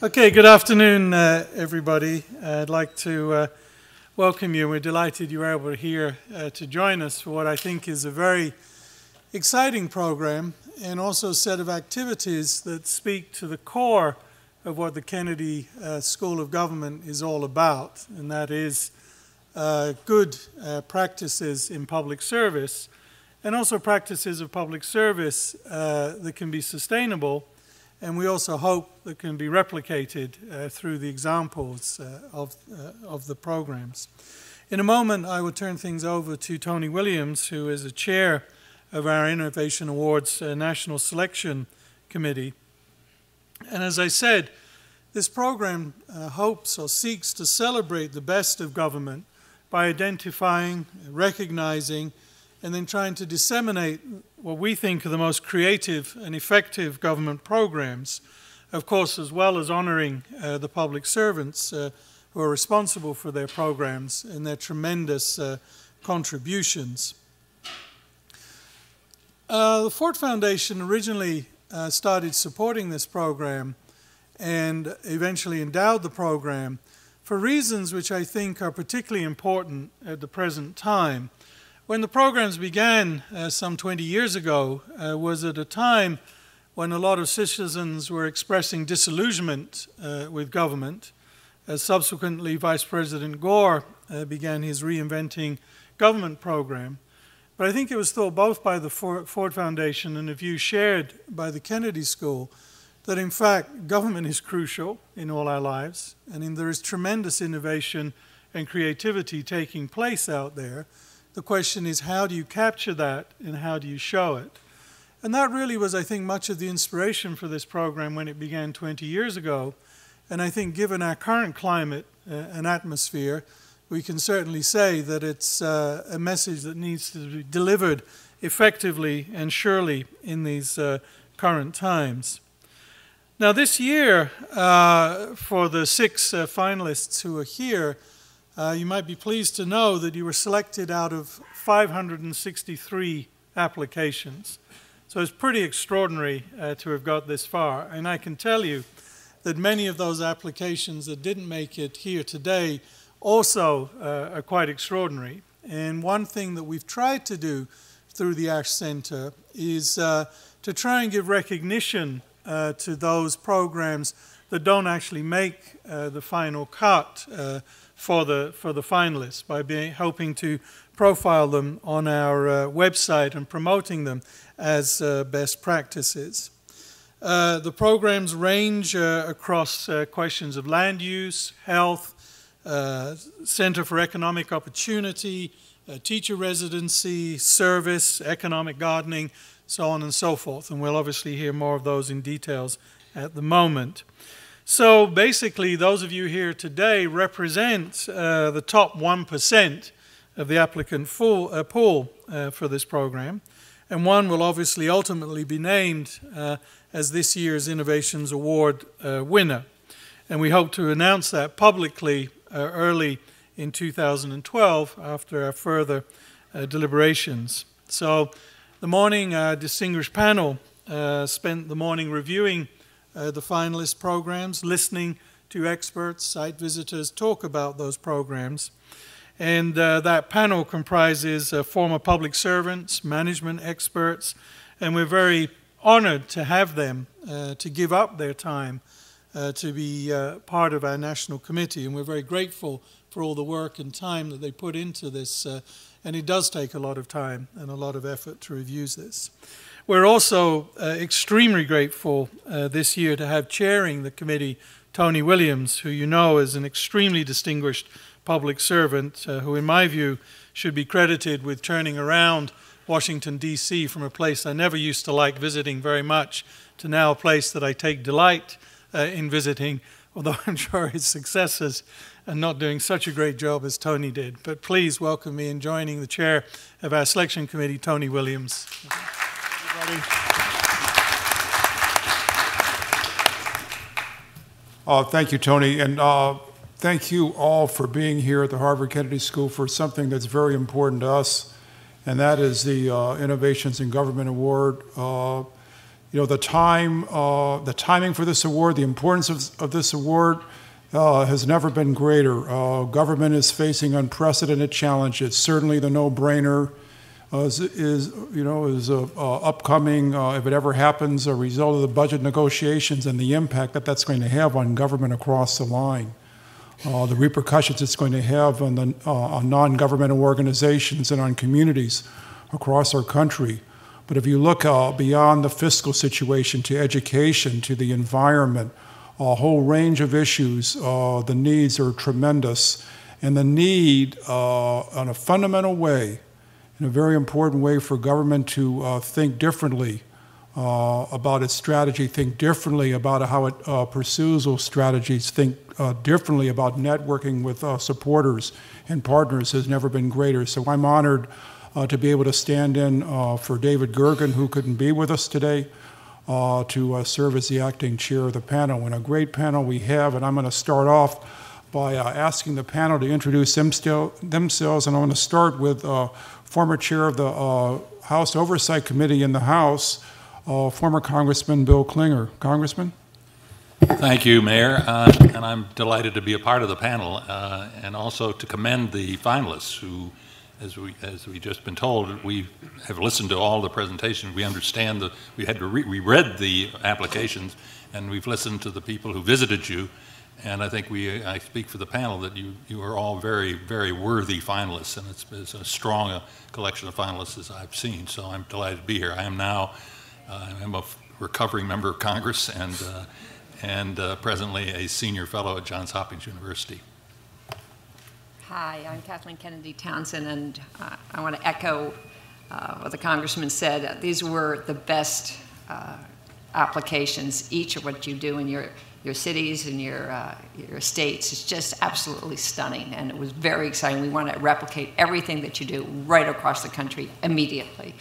Okay, good afternoon, everybody. I'd like to welcome you. We're delighted you were able to join us for what I think is a very exciting program and also a set of activities that speak to the core of what the Kennedy School of Government is all about, and that is good practices in public service and also practices of public service that can be sustainable, and we also hope that can be replicated through the examples of the programs. In a moment, I will turn things over to Tony Williams, who is the chair of our Innovation Awards National Selection Committee. And as I said, this program hopes or seeks to celebrate the best of government by identifying, recognizing, and then trying to disseminate what we think are the most creative and effective government programs, of course, as well as honoring the public servants who are responsible for their programs and their tremendous contributions. The Ford Foundation originally started supporting this program and eventually endowed the program for reasons which I think are particularly important at the present time. When the programs began some 20 years ago was at a time when a lot of citizens were expressing disillusionment with government. Subsequently, Vice President Gore began his Reinventing Government program. But I think it was thought both by the Ford Foundation and a view shared by the Kennedy School that in fact government is crucial in all our lives, and there is tremendous innovation and creativity taking place out there. The question is, how do you capture that and how do you show it? And that really was, I think, much of the inspiration for this program when it began 20 years ago. And I think given our current climate and atmosphere, we can certainly say that it's a message that needs to be delivered effectively and surely in these current times. Now this year, for the 6 finalists who are here, you might be pleased to know that you were selected out of 563 applications. So it's pretty extraordinary to have got this far. And I can tell you that many of those applications that didn't make it here today also are quite extraordinary. And one thing that we've tried to do through the Ash Center is to try and give recognition to those programs that don't actually make the final cut for the finalists by helping to profile them on our website and promoting them as best practices. The programs range across questions of land use, health, Center for Economic Opportunity, teacher residency, service, economic gardening, so on and so forth. And we'll obviously hear more of those in details at the moment. So basically, those of you here today represent the top 1% of the applicant pool for this program. And one will obviously ultimately be named as this year's Innovations Award winner. And we hope to announce that publicly early in 2012 after our further deliberations. So the morning, our distinguished panel spent the morning reviewing the finalist programs, listening to experts, site visitors talk about those programs. And that panel comprises former public servants, management experts, and we're very honored to have them to give up their time to be part of our national committee. And we're very grateful for all the work and time that they put into this. And it does take a lot of time and a lot of effort to review this. We're also extremely grateful this year to have chairing the committee Tony Williams, who you know is an extremely distinguished public servant who, in my view, should be credited with turning around Washington, D.C. from a place I never used to like visiting very much to now a place that I take delight in visiting, although I'm sure his successors are not doing such a great job as Tony did. But please welcome me in joining the chair of our selection committee, Tony Williams. Thank you, Tony, and thank you all for being here at the Harvard Kennedy School for something that's very important to us, and that is the Innovations in Government Award. You know, the timing for this award, the importance of this award has never been greater. Government is facing unprecedented challenges. Certainly the no-brainer is upcoming, if it ever happens, a result of the budget negotiations and the impact that that's going to have on government across the line. The repercussions it's going to have on non-governmental organizations and on communities across our country. But if you look beyond the fiscal situation to education, to the environment, a whole range of issues, the needs are tremendous. And the need, on a fundamental way, in a very important way for government to think differently about its strategy, think differently about how it pursues those strategies, think differently about networking with supporters and partners has never been greater. So I'm honored to be able to stand in for David Gergen, who couldn't be with us today, to serve as the acting chair of the panel. And a great panel we have, and I'm going to start off by asking the panel to introduce themselves, and I want to start with former chair of the House Oversight Committee in the House, former Congressman Bill Klinger. Congressman? Thank you, Mayor, and I'm delighted to be a part of the panel, and also to commend the finalists who, as we just been told, we have listened to all the presentations. We understand that we read the applications, and we've listened to the people who visited you, and I think I speak for the panel that you are all very, very worthy finalists, and it's as strong a collection of finalists as I've seen. So I'm delighted to be here. I am now I'm a recovering member of Congress and presently a senior fellow at Johns Hopkins University. Hi, I'm Kathleen Kennedy Townsend, and I want to echo what the Congressman said. These were the best applications. Each of what you do in your cities and your states is just absolutely stunning, and it was very exciting. We want to replicate everything that you do right across the country immediately.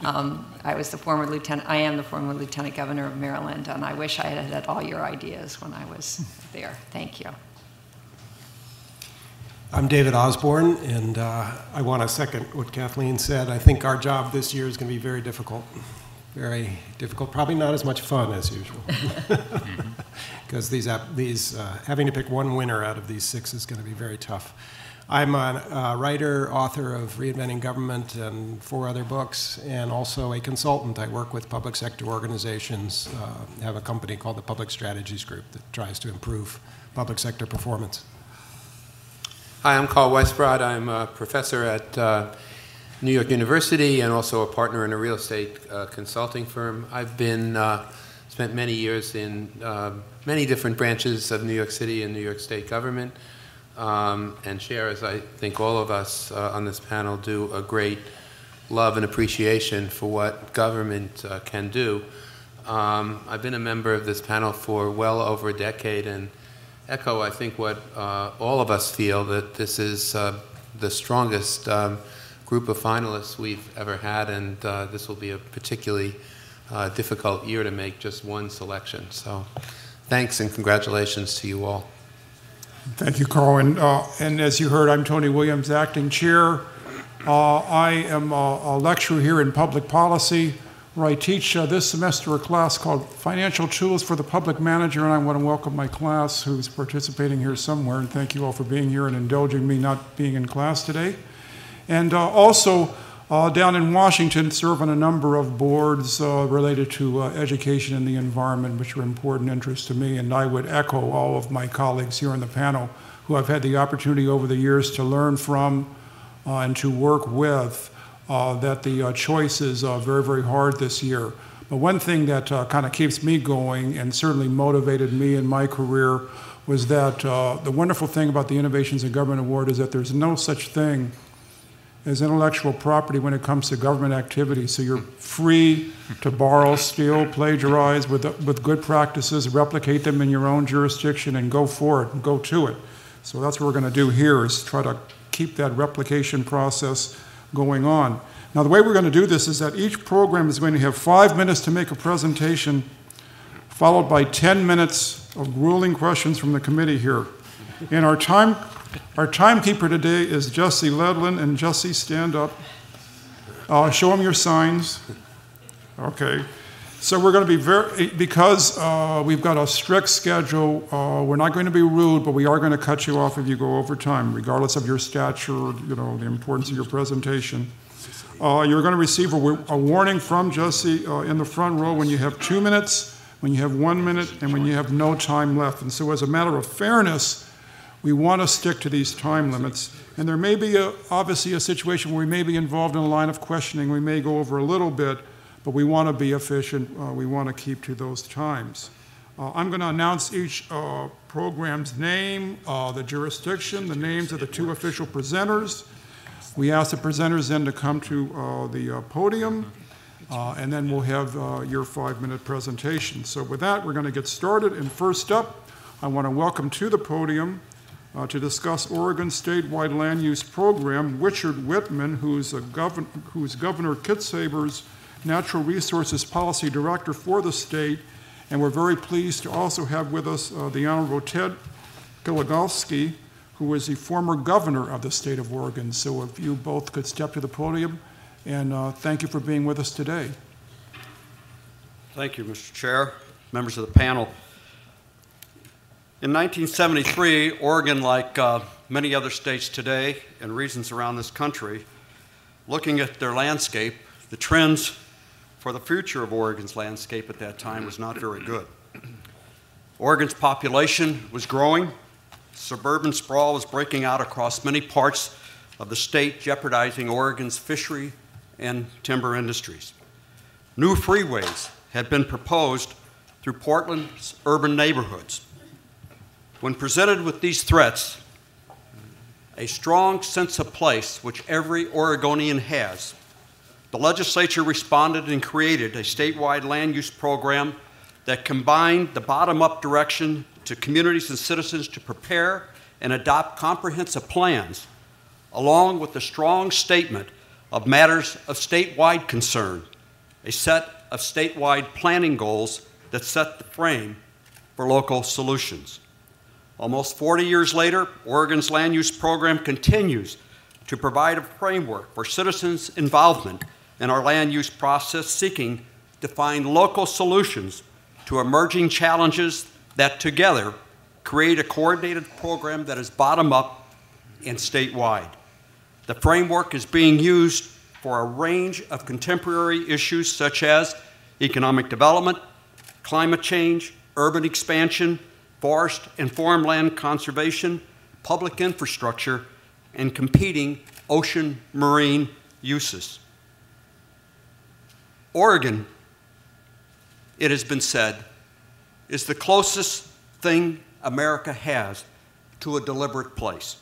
I am the former Lieutenant Governor of Maryland, and I wish I had all your ideas when I was there. Thank you. I'm David Osborne, and I want to second what Kathleen said. I think our job this year is going to be very difficult. Very difficult, probably not as much fun as usual. Because having to pick one winner out of these 6 is going to be very tough. I'm a writer, author of Reinventing Government and 4 other books, and also a consultant. I work with public sector organizations, have a company called the Public Strategies Group that tries to improve public sector performance. Hi, I'm Carl Weisbrod. I'm a professor at New York University and also a partner in a real estate consulting firm. I've spent many years in many different branches of New York City and New York State government, and share, as I think all of us on this panel do, a great love and appreciation for what government can do. I've been a member of this panel for well over a decade, and echo, I think, what all of us feel, that this is the strongest group of finalists we've ever had, and this will be a particularly difficult year to make just one selection. So thanks and congratulations to you all. Thank you, Carl. And as you heard, I'm Tony Williams, acting chair. I am a lecturer here in public policy, where I teach this semester a class called Financial Tools for the Public Manager, and I want to welcome my class who's participating here somewhere, and thank you all for being here and indulging me not being in class today. And also down in Washington, serve on a number of boards related to education and the environment, which are important interests to me, and I would echo all of my colleagues here on the panel who I've had the opportunity over the years to learn from and to work with, that the choice is very, very hard this year. But one thing that kind of keeps me going and certainly motivated me in my career was that the wonderful thing about the Innovations in Government Award is that there's no such thing as intellectual property when it comes to government activity. So you're free to borrow, steal, plagiarize with good practices, replicate them in your own jurisdiction, and go for it and go to it. So that's what we're going to do here, is try to keep that replication process going on. Now, the way we're going to do this is that each program is going to have 5 minutes to make a presentation, followed by 10 minutes of grueling questions from the committee here. And our timekeeper today is Jesse Ledlin. And Jesse, stand up. Show him your signs. Okay. So we're going to be because we've got a strict schedule, we're not going to be rude, but we are going to cut you off if you go over time, regardless of your stature, you know, the importance of your presentation. You're going to receive a warning from Jesse in the front row when you have 2 minutes, when you have 1 minute, and when you have no time left. And so as a matter of fairness, we want to stick to these time limits. And there may be, obviously, a situation where we may be involved in a line of questioning. We may go over a little bit, but we want to be efficient. We want to keep to those times. I'm going to announce each program's name, the jurisdiction, the names of the 2 official presenters. We ask the presenters then to come to the podium, and then we'll have your 5-minute presentation. So with that, we're going to get started. And first up, I want to welcome to the podium to discuss Oregon's statewide land use program, Richard Whitman, who's Governor Kitsaber's Natural Resources Policy Director for the state, and we're very pleased to also have with us the Honorable Ted Gilagowski, who is the former governor of the state of Oregon. So if you both could step to the podium, and thank you for being with us today. Thank you, Mr. Chair, members of the panel. In 1973, Oregon, like many other states today and regions around this country, looking at their landscape, the trends for the future of Oregon's landscape at that time was not very good. Oregon's population was growing. Suburban sprawl was breaking out across many parts of the state, jeopardizing Oregon's fishery and timber industries. New freeways had been proposed through Portland's urban neighborhoods. When presented with these threats, a strong sense of place, which every Oregonian has, the legislature responded and created a statewide land use program that combined the bottom-up direction to communities and citizens to prepare and adopt comprehensive plans, along with a strong statement of matters of statewide concern, a set of statewide planning goals that set the frame for local solutions. Almost 40 years later, Oregon's land use program continues to provide a framework for citizens' involvement in our land use process, seeking to find local solutions to emerging challenges that together create a coordinated program that is bottom-up and statewide. The framework is being used for a range of contemporary issues such as economic development, climate change, urban expansion, forest and farmland conservation, public infrastructure, and competing ocean marine uses. Oregon, it has been said, is the closest thing America has to a deliberate place.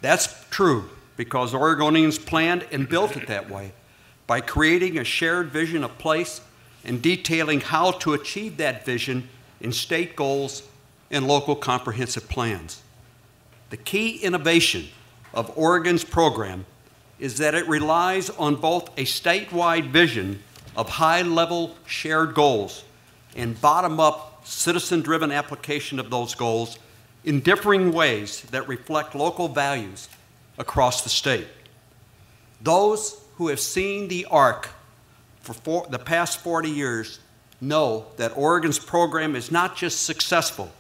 That's true because Oregonians planned and built it that way by creating a shared vision of place and detailing how to achieve that vision in state goals and local comprehensive plans. The key innovation of Oregon's program is that it relies on both a statewide vision of high-level shared goals and bottom-up citizen-driven application of those goals in differing ways that reflect local values across the state. Those who have seen the arc for the past 40 years know that Oregon's program is not just successful,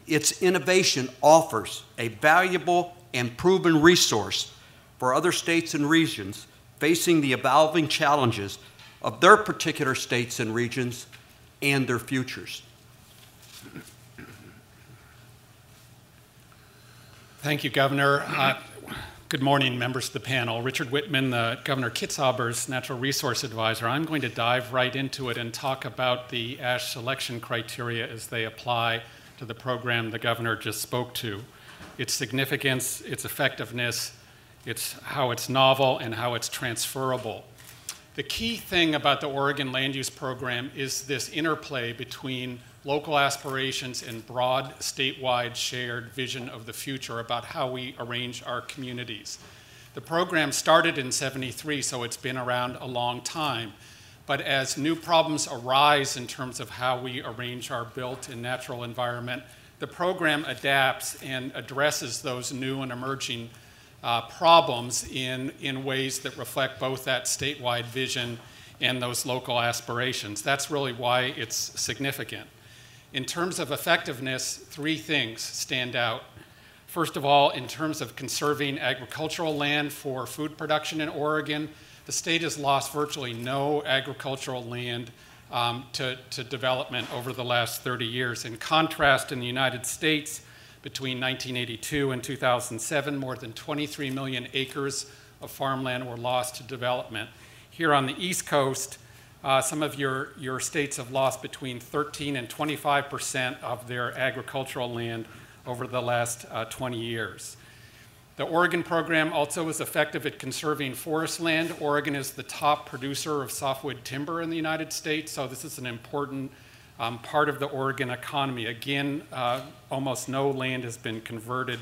its innovation offers a valuable and proven resource for other states and regions facing the evolving challenges of their particular states and regions and their futures. Thank you, Governor. Good morning, members of the panel. Richard Whitman, Governor Kitsaber's Natural Resource Advisor. I'm going to dive right into it and talk about the ash selection criteria as they apply to the program the Governor just spoke to. Its significance, its effectiveness, how it's novel, and how it's transferable. The key thing about the Oregon Land Use Program is this interplay between local aspirations and broad statewide shared vision of the future about how we arrange our communities. The program started in '73, so it's been around a long time. But as new problems arise in terms of how we arrange our built and natural environment, the program adapts and addresses those new and emerging problems in ways that reflect both that statewide vision and those local aspirations. That's really why it's significant. In terms of effectiveness, three things stand out. First of all, in terms of conserving agricultural land for food production in Oregon, the state has lost virtually no agricultural land to development over the last 30 years. In contrast, in the United States, between 1982 and 2007, more than 23 million acres of farmland were lost to development. Here on the East Coast, some of your states have lost between 13 and 25% of their agricultural land over the last 20 years. The Oregon program also is effective at conserving forest land. Oregon is the top producer of softwood timber in the United States, so this is an important part of the Oregon economy. Again, almost no land has been converted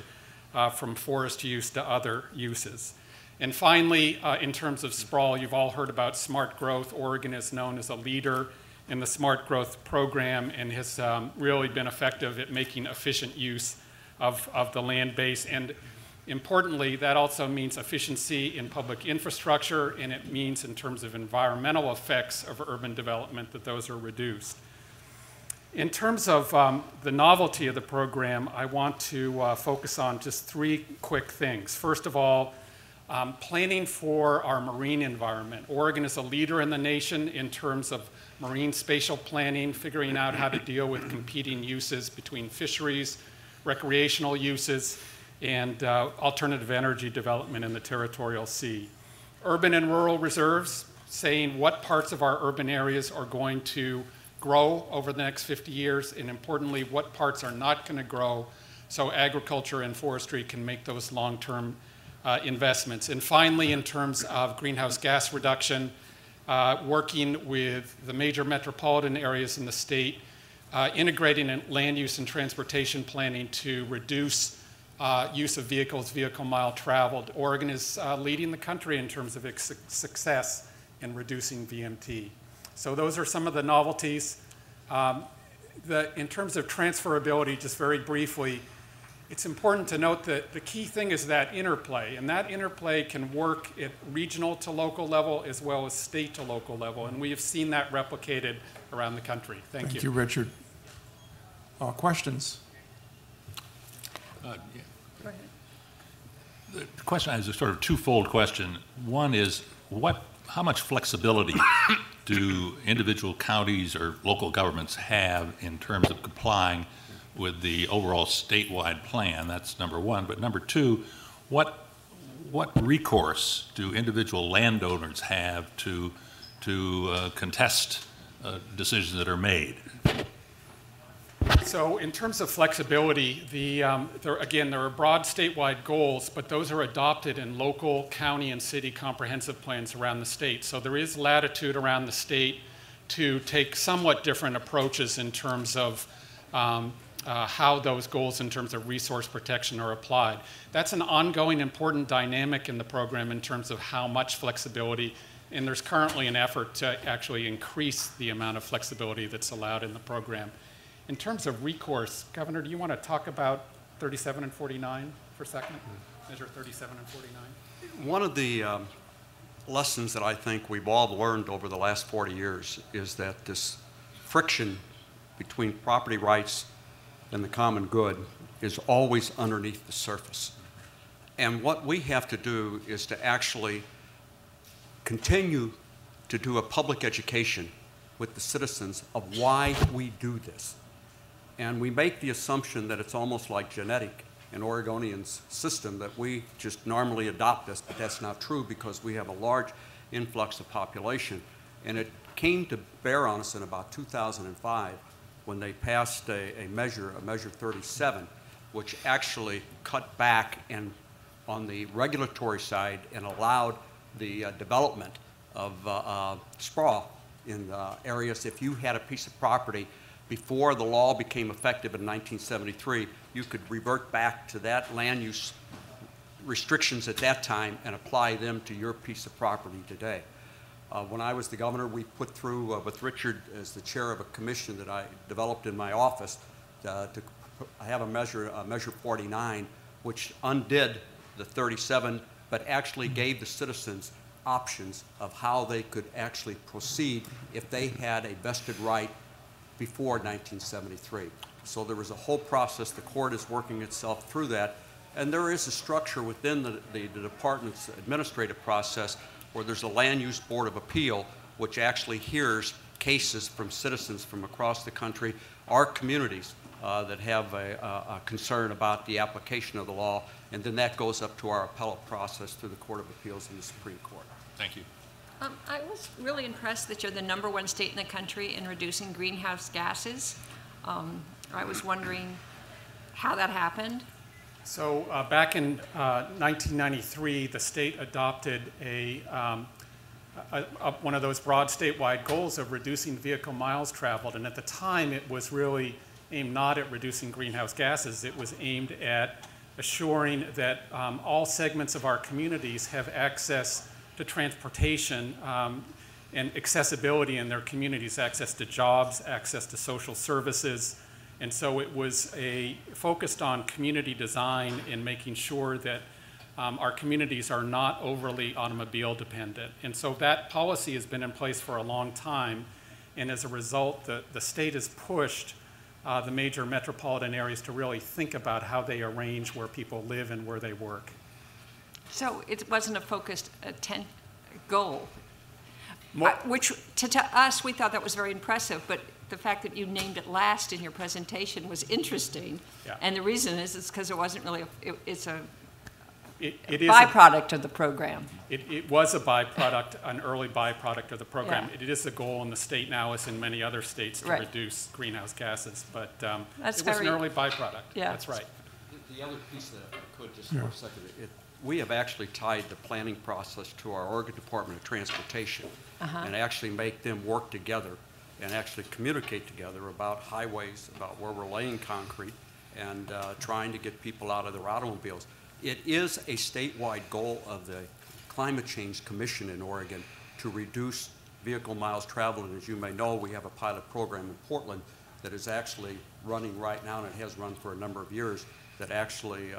from forest use to other uses. And finally, in terms of sprawl, you've all heard about smart growth. Oregon is known as a leader in the smart growth program and has really been effective at making efficient use of the land base. And importantly, that also means efficiency in public infrastructure, and it means in terms of environmental effects of urban development that those are reduced. In terms of the novelty of the program, I want to focus on just three quick things. First of all, planning for our marine environment. Oregon is a leader in the nation in terms of marine spatial planning, figuring out how to deal with competing uses between fisheries, recreational uses, and alternative energy development in the territorial sea. Urban and rural reserves, saying what parts of our urban areas are going to grow over the next 50 years, and importantly, what parts are not going to grow, so agriculture and forestry can make those long-term investments. And finally, in terms of greenhouse gas reduction, working with the major metropolitan areas in the state, integrating in land use and transportation planning to reduce use of vehicles, vehicle mile traveled. Oregon is leading the country in terms of its success in reducing VMT. So those are some of the novelties. In terms of transferability, just very briefly, it's important to note that the key thing is that interplay, and that interplay can work at regional to local level as well as state to local level, and we have seen that replicated around the country. Thank you. Thank you, Richard. Questions? Yeah. Go ahead. The question is a sort of twofold question. One is, how much flexibility do individual counties or local governments have in terms of complying with the overall statewide plan? That's number one. But number two, what recourse do individual landowners have to contest decisions that are made? So in terms of flexibility, again, there are broad statewide goals, but those are adopted in local, county, and city comprehensive plans around the state. So there is latitude around the state to take somewhat different approaches in terms of how those goals in terms of resource protection are applied. That's an ongoing important dynamic in the program in terms of how much flexibility, and there's currently an effort to actually increase the amount of flexibility that's allowed in the program. In terms of recourse, Governor, do you want to talk about 37 and 49 for a second? Measure 37 and 49. One of the lessons that I think we've all learned over the last 40 years is that this friction between property rights and the common good is always underneath the surface. And what we have to do is to actually continue to do a public education with the citizens of why we do this. And we make the assumption that it's almost like genetic in Oregonians' system, that we just normally adopt this, but that's not true because we have a large influx of population. And it came to bear on us in about 2005 when they passed a measure 37, which actually cut back and on the regulatory side and allowed the development of sprawl in areas. If you had a piece of property before the law became effective in 1973, you could revert back to that land use restrictions at that time and apply them to your piece of property today. When I was the governor, we put through, with Richard as the chair of a commission that I developed in my office, to have a measure 49, which undid the 37, but actually gave the citizens options of how they could actually proceed if they had a vested right before 1973. So there was a whole process. The court is working itself through that. And there is a structure within the department's administrative process where there's a Land Use Board of Appeal, which actually hears cases from citizens from across the country, our communities that have a concern about the application of the law, and then that goes up to our appellate process through the Court of Appeals and the Supreme Court. Thank you. I was really impressed that you're the #1 state in the country in reducing greenhouse gases. I was wondering how that happened. So back in 1993, the state adopted one of those broad statewide goals of reducing vehicle miles traveled. And at the time, it was really aimed not at reducing greenhouse gases. It was aimed at assuring that all segments of our communities have access to transportation and accessibility in their communities, access to jobs, access to social services. And so it was focused on community design and making sure that our communities are not overly automobile dependent. And so that policy has been in place for a long time. And as a result, the state has pushed the major metropolitan areas to really think about how they arrange where people live and where they work. So it wasn't a focused goal, which to us, we thought that was very impressive, but the fact that you named it last in your presentation was interesting. Yeah. And the reason is because it wasn't really, it's a is byproduct of the program. It was a byproduct, an early byproduct of the program. Yeah. It is a goal in the state now, as in many other states, to reduce greenhouse gases, but it was an early byproduct. Yeah. That's right. The other piece that I could just for a second, we have actually tied the planning process to our Oregon Department of Transportation and actually make them work together and actually communicate together about highways, about where we're laying concrete, and trying to get people out of their automobiles. It is a statewide goal of the Climate Change Commission in Oregon to reduce vehicle miles traveled. And as you may know, we have a pilot program in Portland that is actually running right now, and it has run for a number of years, that actually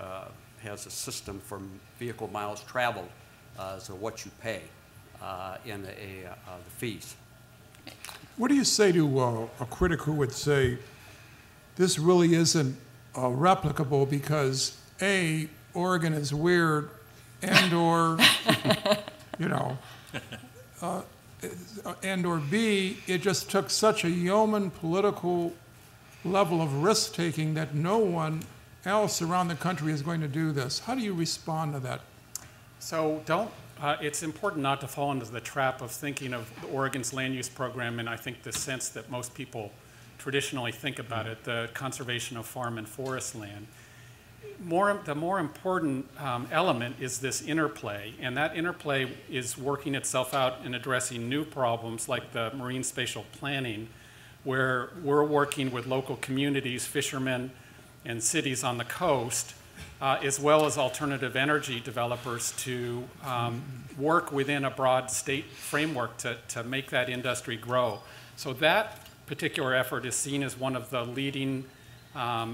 has a system for vehicle miles traveled, so what you pay in the fees. What do you say to a critic who would say this really isn't replicable because A, Oregon is weird, and or, you know, and or B, it just took such a yeoman political level of risk-taking that no one else around the country is going to do this. How do you respond to that? So it's important not to fall into the trap of thinking of Oregon's land use program in, I think, the sense that most people traditionally think about it, the conservation of farm and forest land. The more important element is this interplay, and that interplay is working itself out in addressing new problems like the marine spatial planning, where we're working with local communities, fishermen, and cities on the coast, as well as alternative energy developers to work within a broad state framework to make that industry grow. So that particular effort is seen as one of the leading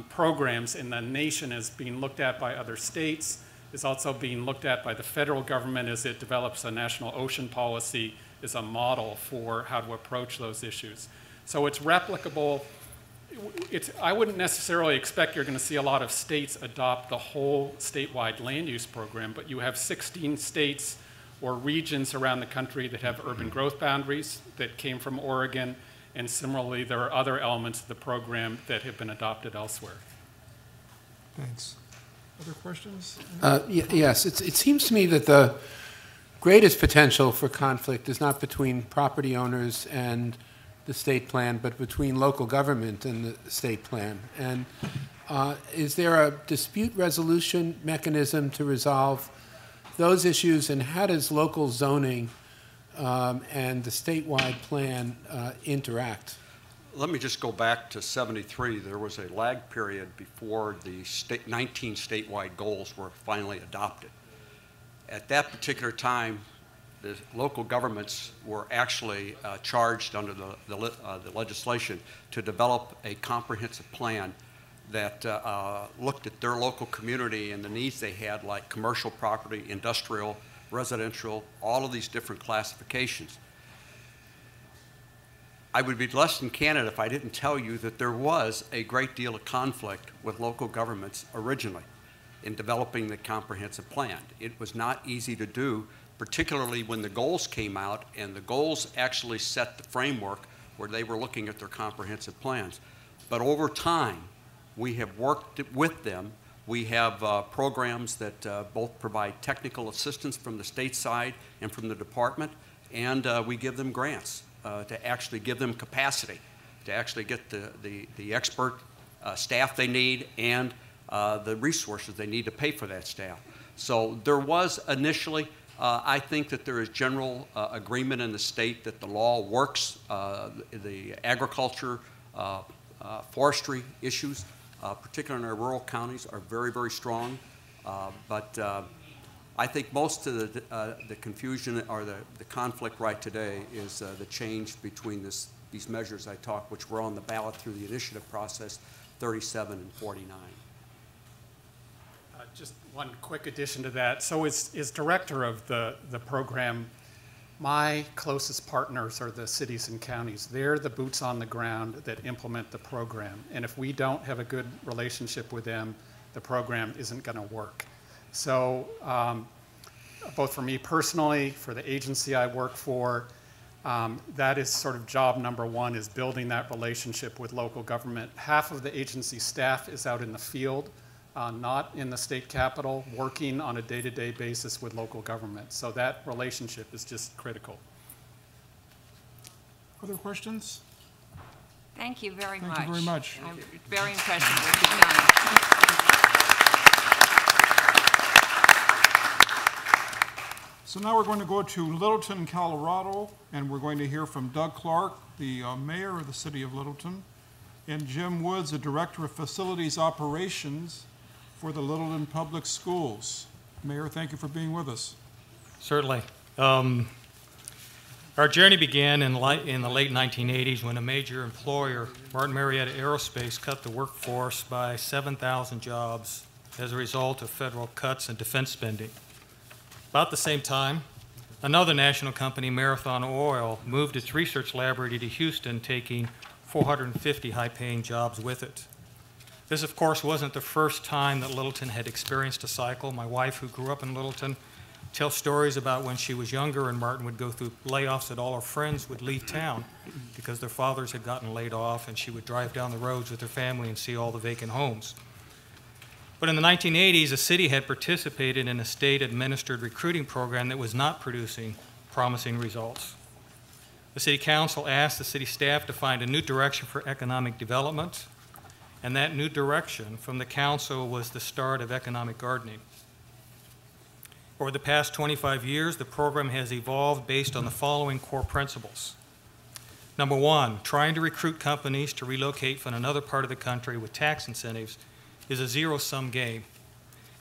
programs in the nation, is being looked at by other states, is also being looked at by the federal government as it develops a national ocean policy as a model for how to approach those issues. So it's replicable. I wouldn't necessarily expect you're going to see a lot of states adopt the whole statewide land use program, but you have 16 states or regions around the country that have urban growth boundaries that came from Oregon, and similarly there are other elements of the program that have been adopted elsewhere. Thanks. Other questions? Yes, it seems to me that the greatest potential for conflict is not between property owners and the state plan, but between local government and the state plan. And is there a dispute resolution mechanism to resolve those issues, and how does local zoning and the statewide plan interact? Let me just go back to '73. There was a lag period before the 19 statewide goals were finally adopted. At that particular time, the local governments were actually charged under the legislation to develop a comprehensive plan that looked at their local community and the needs they had, like commercial property, industrial, residential, all of these different classifications. I would be less than candid if I didn't tell you that there was a great deal of conflict with local governments originally in developing the comprehensive plan. It was not easy to do, particularly when the goals came out, and the goals actually set the framework where they were looking at their comprehensive plans. But over time, we have worked with them. We have programs that both provide technical assistance from the state side and from the department, and we give them grants to actually give them capacity, to actually get the expert staff they need and the resources they need to pay for that staff. So there was initially, I think that there is general agreement in the state that the law works. The agriculture, forestry issues, particularly in our rural counties, are very, very strong. But I think most of the confusion or the conflict right today is the change between these measures I talked, which were on the ballot through the initiative process, 37 and 49. Just one quick addition to that. So as director of the program, my closest partners are the cities and counties. They're the boots on the ground that implement the program. And if we don't have a good relationship with them, the program isn't going to work. So both for me personally, for the agency I work for, that is sort of job number one, is building that relationship with local government. Half of the agency staff is out in the field, not in the state capitol, working on a day-to-day basis with local government. So that relationship is just critical. Other questions? Thank you very much. Thank you very much. I'm very impressed with what you've done. So now we're going to go to Littleton, Colorado, and we're going to hear from Doug Clark, the mayor of the city of Littleton, and Jim Woods, the director of facilities operations for the Littleton Public Schools. Mayor, thank you for being with us. Certainly. Our journey began in the late 1980s when a major employer, Martin Marietta Aerospace, cut the workforce by 7,000 jobs as a result of federal cuts in defense spending. About the same time, another national company, Marathon Oil, moved its research laboratory to Houston, taking 450 high-paying jobs with it. This, of course, wasn't the first time that Littleton had experienced a cycle. My wife, who grew up in Littleton, tells stories about when she was younger and Martin would go through layoffs that all her friends would leave town because their fathers had gotten laid off, and she would drive down the roads with her family and see all the vacant homes. But in the 1980s, the city had participated in a state-administered recruiting program that was not producing promising results. The City Council asked the city staff to find a new direction for economic development, and that new direction from the council was the start of economic gardening. Over the past 25 years, the program has evolved based on the following core principles. Number one, trying to recruit companies to relocate from another part of the country with tax incentives is a zero-sum game,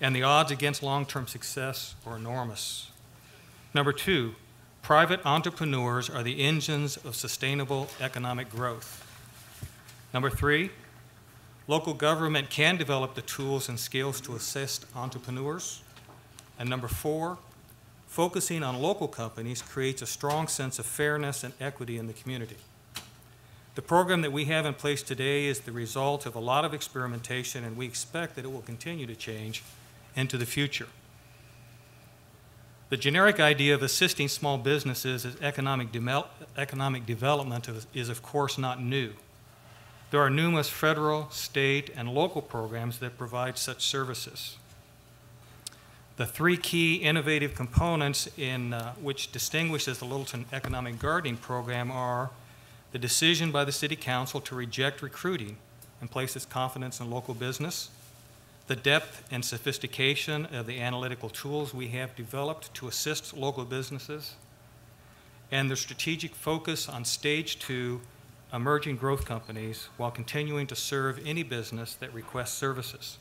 and the odds against long-term success are enormous. Number two, private entrepreneurs are the engines of sustainable economic growth. Number three, local government can develop the tools and skills to assist entrepreneurs. And number four, focusing on local companies creates a strong sense of fairness and equity in the community. The program that we have in place today is the result of a lot of experimentation, and we expect that it will continue to change into the future. The generic idea of assisting small businesses as economic development is of course not new. There are numerous federal, state, and local programs that provide such services. The three key innovative components in which distinguishes the Littleton Economic Gardening Program are the decision by the City Council to reject recruiting and place its confidence in local business, the depth and sophistication of the analytical tools we have developed to assist local businesses, and the strategic focus on stage 2 emerging growth companies while continuing to serve any business that requests services.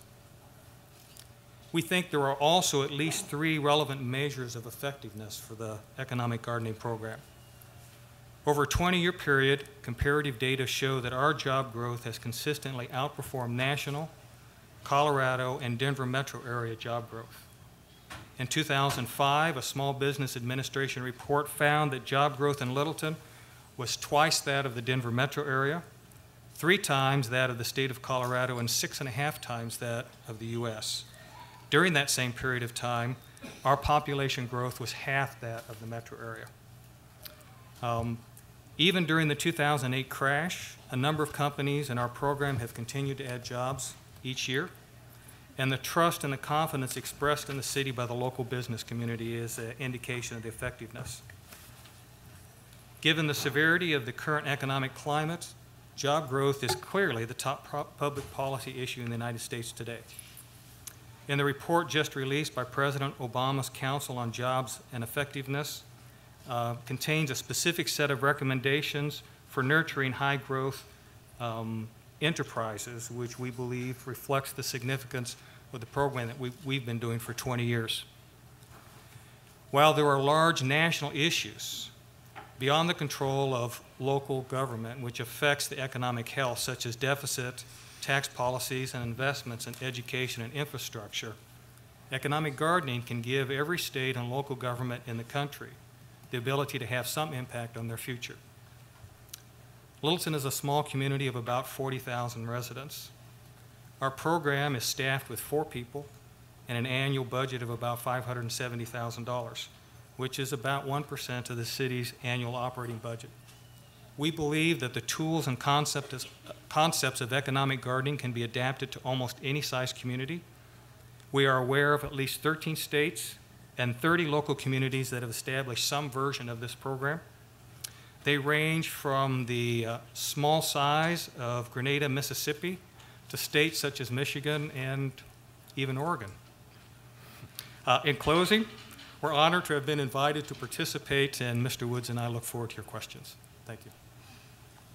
We think there are also at least 3 relevant measures of effectiveness for the economic gardening program. Over a 20-year period, comparative data show that our job growth has consistently outperformed national, Colorado, and Denver metro area job growth. In 2005, a Small Business Administration report found that job growth in Littleton was twice that of the Denver metro area, 3 times that of the state of Colorado, and 6.5 times that of the U.S. During that same period of time, our population growth was half that of the metro area. Even during the 2008 crash, a number of companies in our program have continued to add jobs each year, and the trust and the confidence expressed in the city by the local business community is an indication of the effectiveness. Given the severity of the current economic climate, job growth is clearly the top public policy issue in the United States today. In the report just released by President Obama's Council on Jobs and Effectiveness, contains a specific set of recommendations for nurturing high-growth enterprises, which we believe reflects the significance of the program that we've been doing for 20 years. While there are large national issues beyond the control of local government, which affects the economic health, such as deficit, tax policies, and investments in education and infrastructure, economic gardening can give every state and local government in the country the ability to have some impact on their future. Littleton is a small community of about 40,000 residents. Our program is staffed with 4 people and an annual budget of about $570,000, which is about 1% of the city's annual operating budget. We believe that the tools and concepts of economic gardening can be adapted to almost any size community. We are aware of at least 13 states and 30 local communities that have established some version of this program. They range from the small size of Grenada, Mississippi, to states such as Michigan and even Oregon. In closing, we're honored to have been invited to participate, and Mr. Woods and I look forward to your questions. Thank you.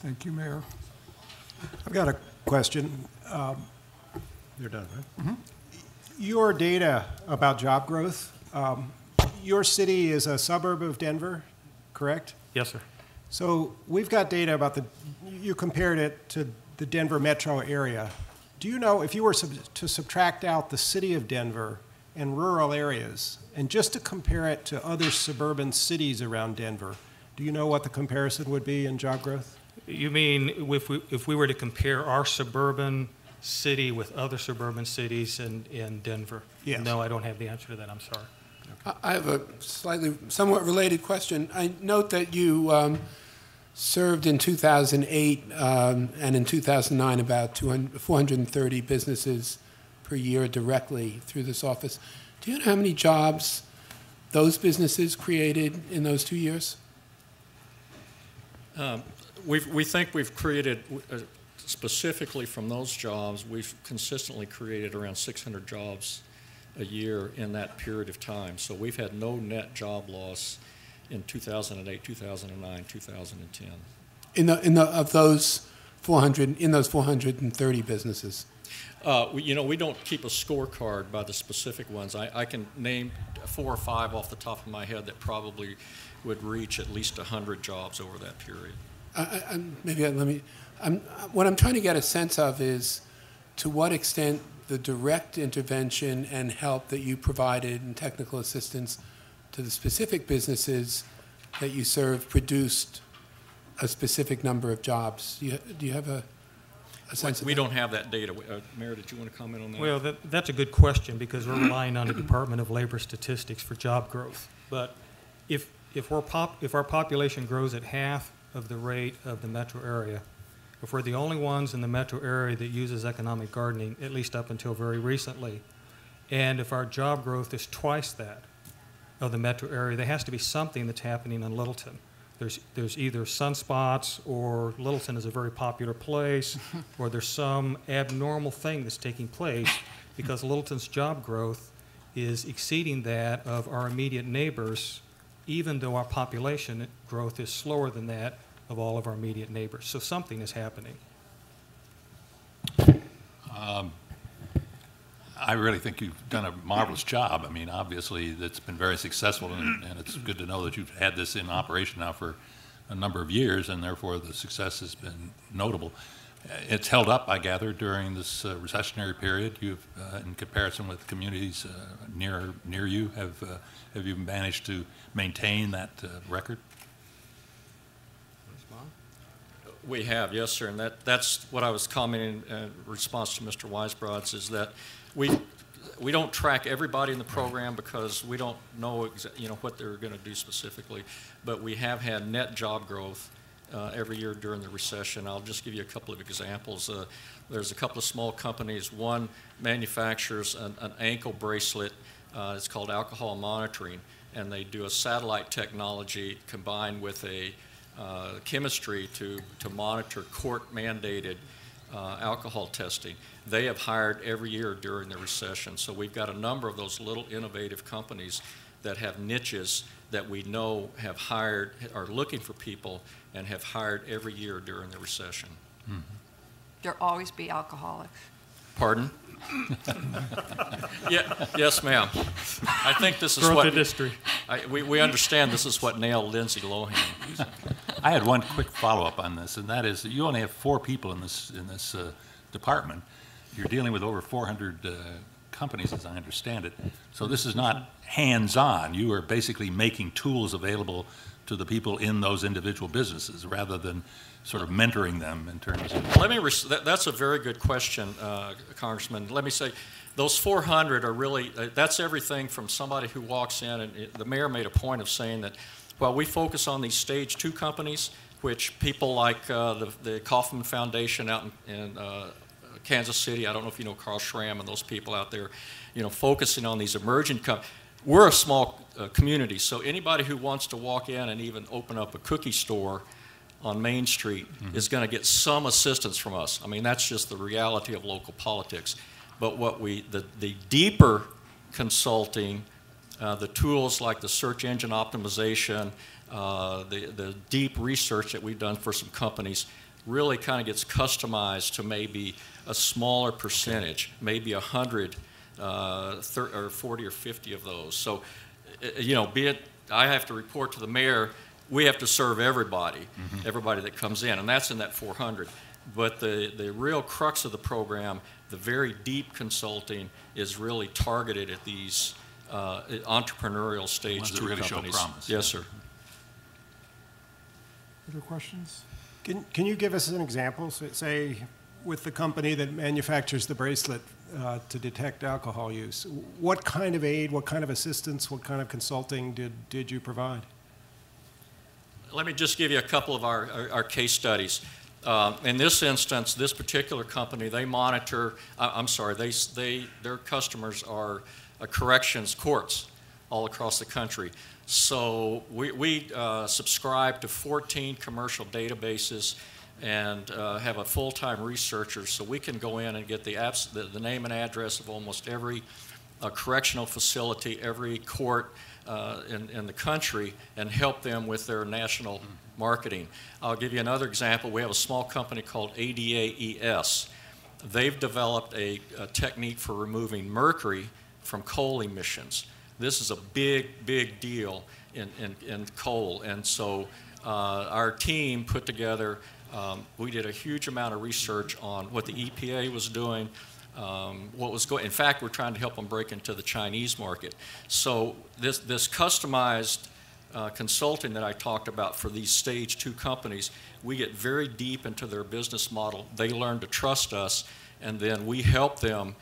Thank you, Mayor. I've got a question. You're done, right? Mm-hmm. Your data about job growth, your city is a suburb of Denver, correct? Yes, sir. So we've got data about you compared it to the Denver metro area. Do you know, if you were to subtract out the city of Denver and rural areas, and just to compare it to other suburban cities around Denver, do you know what the comparison would be in job growth? You mean if we were to compare our suburban city with other suburban cities in Denver? Yes. No, I don't have the answer to that. I'm sorry. I have a somewhat related question. I note that you served in 2008 and in 2009 about 430 businesses per year directly through this office. Do you know how many jobs those businesses created in those 2 years? We think we've created, specifically from those jobs, we've consistently created around 600 jobs a year in that period of time. So we've had no net job loss in 2008, 2009, 2010. Of those 430 businesses. We don't keep a scorecard by the specific ones. I can name 4 or 5 off the top of my head that probably would reach at least 100 jobs over that period. What I'm trying to get a sense of is to what extent the direct intervention and help that you provided and technical assistance to the specific businesses that you serve produced a specific number of jobs. Do you have a sense of that? We don't have that data. Mayor, did you want to comment on that? Well, that's a good question because we're relying on the Department of Labor statistics for job growth. But if our population grows at half of the rate of the metro area, if we're the only ones in the metro area that uses economic gardening, at least up until very recently, and if our job growth is twice that of the metro area, there has to be something that's happening in Littleton. There's either sunspots, or Littleton is a very popular place, or there's some abnormal thing that's taking place because Littleton's job growth is exceeding that of our immediate neighbors, even though our population growth is slower than that of all of our immediate neighbors. So something is happening. I really think you've done a marvelous job. I mean, obviously, it's been very successful, and it's good to know that you've had this in operation now for a number of years, and therefore the success has been notable. It's held up, I gather, during this recessionary period. You've, in comparison with communities near you, have you managed to maintain that record? We have, yes, sir, and that's what I was commenting in response to Mr. Weisbrod's, is that we don't track everybody in the program because we don't know what they're going to do specifically, but we have had net job growth every year during the recession. I'll just give you a couple of examples. There's a couple of small companies. One manufactures an ankle bracelet. It's called alcohol monitoring, and they do a satellite technology combined with a chemistry to monitor court-mandated alcohol testing. They have hired every year during the recession. So we've got a number of those little innovative companies that have niches that we know have hired, are looking for people, and have hired every year during the recession. Mm-hmm. There'll always be alcoholics. Pardon? Yes, ma'am. I think this is Growth what industry. We understand. This is what nailed Lindsay Lohan. I had one quick follow-up on this, and that is that you only have 4 people in this department. You're dealing with over 400 companies, as I understand it. So this is not hands-on. You are basically making tools available to the people in those individual businesses, rather than sort of mentoring them in terms of... That's a very good question, Congressman. Let me say, those 400 are really, that's everything from somebody who walks in, and the mayor made a point of saying that, well, we focus on these stage 2 companies, which people like the Kaufman Foundation out in Kansas City, I don't know if you know Carl Schramm and those people out there, focusing on these emerging companies. We're a small community, so anybody who wants to walk in and even open up a cookie store on Main Street is going to get some assistance from us. I mean, that's just the reality of local politics. But what the deeper consulting, the tools like the search engine optimization, the deep research that we've done for some companies really kind of gets customized to maybe a smaller percentage, maybe 100 or 40 or 50 of those. So, be it I have to report to the mayor, we have to serve everybody, everybody that comes in, and that's in that 400. But the real crux of the program, the very deep consulting, is really targeted at these entrepreneurial stage 2 really companies. Show promise. Yes, sir. Other questions? Can you give us an example? So, say, with the company that manufactures the bracelet to detect alcohol use, what kind of aid, what kind of assistance, what kind of consulting did you provide? Let me just give you a couple of our case studies. In this instance, this particular company, they monitor, their customers are corrections courts all across the country. So we subscribe to 14 commercial databases and have a full-time researcher, so we can go in and get the name and address of almost every correctional facility, every court in the country, and help them with their national marketing. I'll give you another example. We have a small company called ADAES. They've developed a technique for removing mercury from coal emissions. This is a big, big deal in coal, and so our team put together, we did a huge amount of research on what the EPA was doing, what was going. In fact, we're trying to help them break into the Chinese market. So this customized consulting that I talked about for these stage 2 companies, we get very deep into their business model. They learn to trust us, and then we help them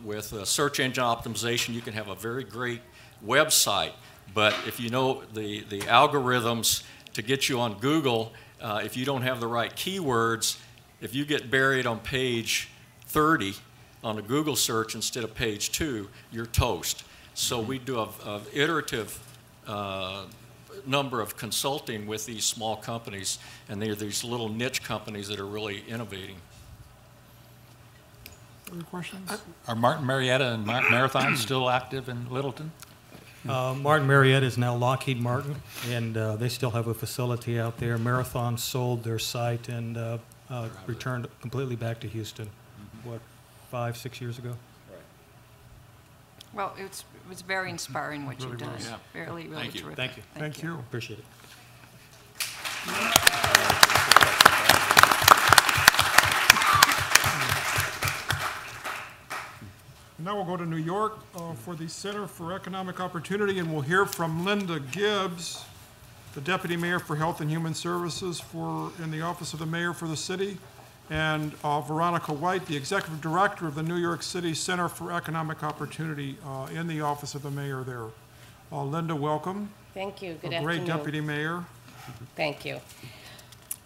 with search engine optimization. You can have a very great website, but if you know the algorithms to get you on Google, if you don't have the right keywords, if you get buried on page 30 on a Google search instead of page 2, you're toast. So we do an iterative number of consulting with these small companies, and they're these little niche companies that are really innovating. Other questions? Are Martin Marietta and Marathon still active in Littleton? Martin Marietta is now Lockheed Martin, and they still have a facility out there. Marathon sold their site and returned completely back to Houston, 5, 6 years ago? Well, it was very inspiring what you've done. Yeah. Really, really Thank you. terrific. Thank you. Thank you. Appreciate it. now we'll go to New York for the Center for Economic Opportunity, and we'll hear from Linda Gibbs, the Deputy Mayor for Health and Human Services in the Office of the Mayor for the city, and Veronica White, the Executive Director of the New York City Center for Economic Opportunity in the Office of the Mayor there. Linda, welcome. Thank you. Good afternoon. Great Deputy Mayor. Thank you.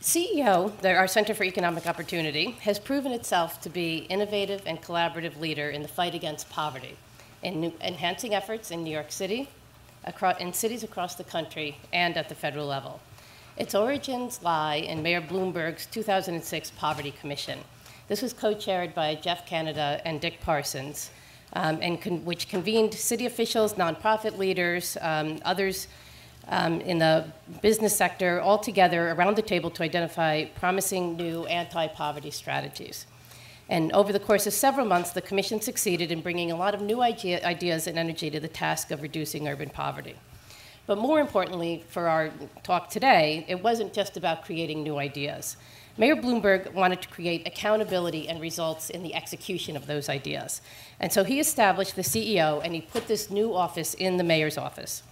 CEO, our Center for Economic Opportunity, has proven itself to be innovative and collaborative leader in the fight against poverty, in enhancing efforts in New York City, in cities across the country, and at the federal level. Its origins lie in Mayor Bloomberg's 2006 Poverty Commission. This was co-chaired by Jeff Canada and Dick Parsons, which convened city officials, nonprofit leaders, others in the business sector, all together around the table to identify promising new anti-poverty strategies. And over the course of several months, the Commission succeeded in bringing a lot of new ideas and energy to the task of reducing urban poverty. But more importantly, for our talk today, it wasn't just about creating new ideas. Mayor Bloomberg wanted to create accountability and results in the execution of those ideas. And so he established the CEO, and he put this new office in the mayor's office.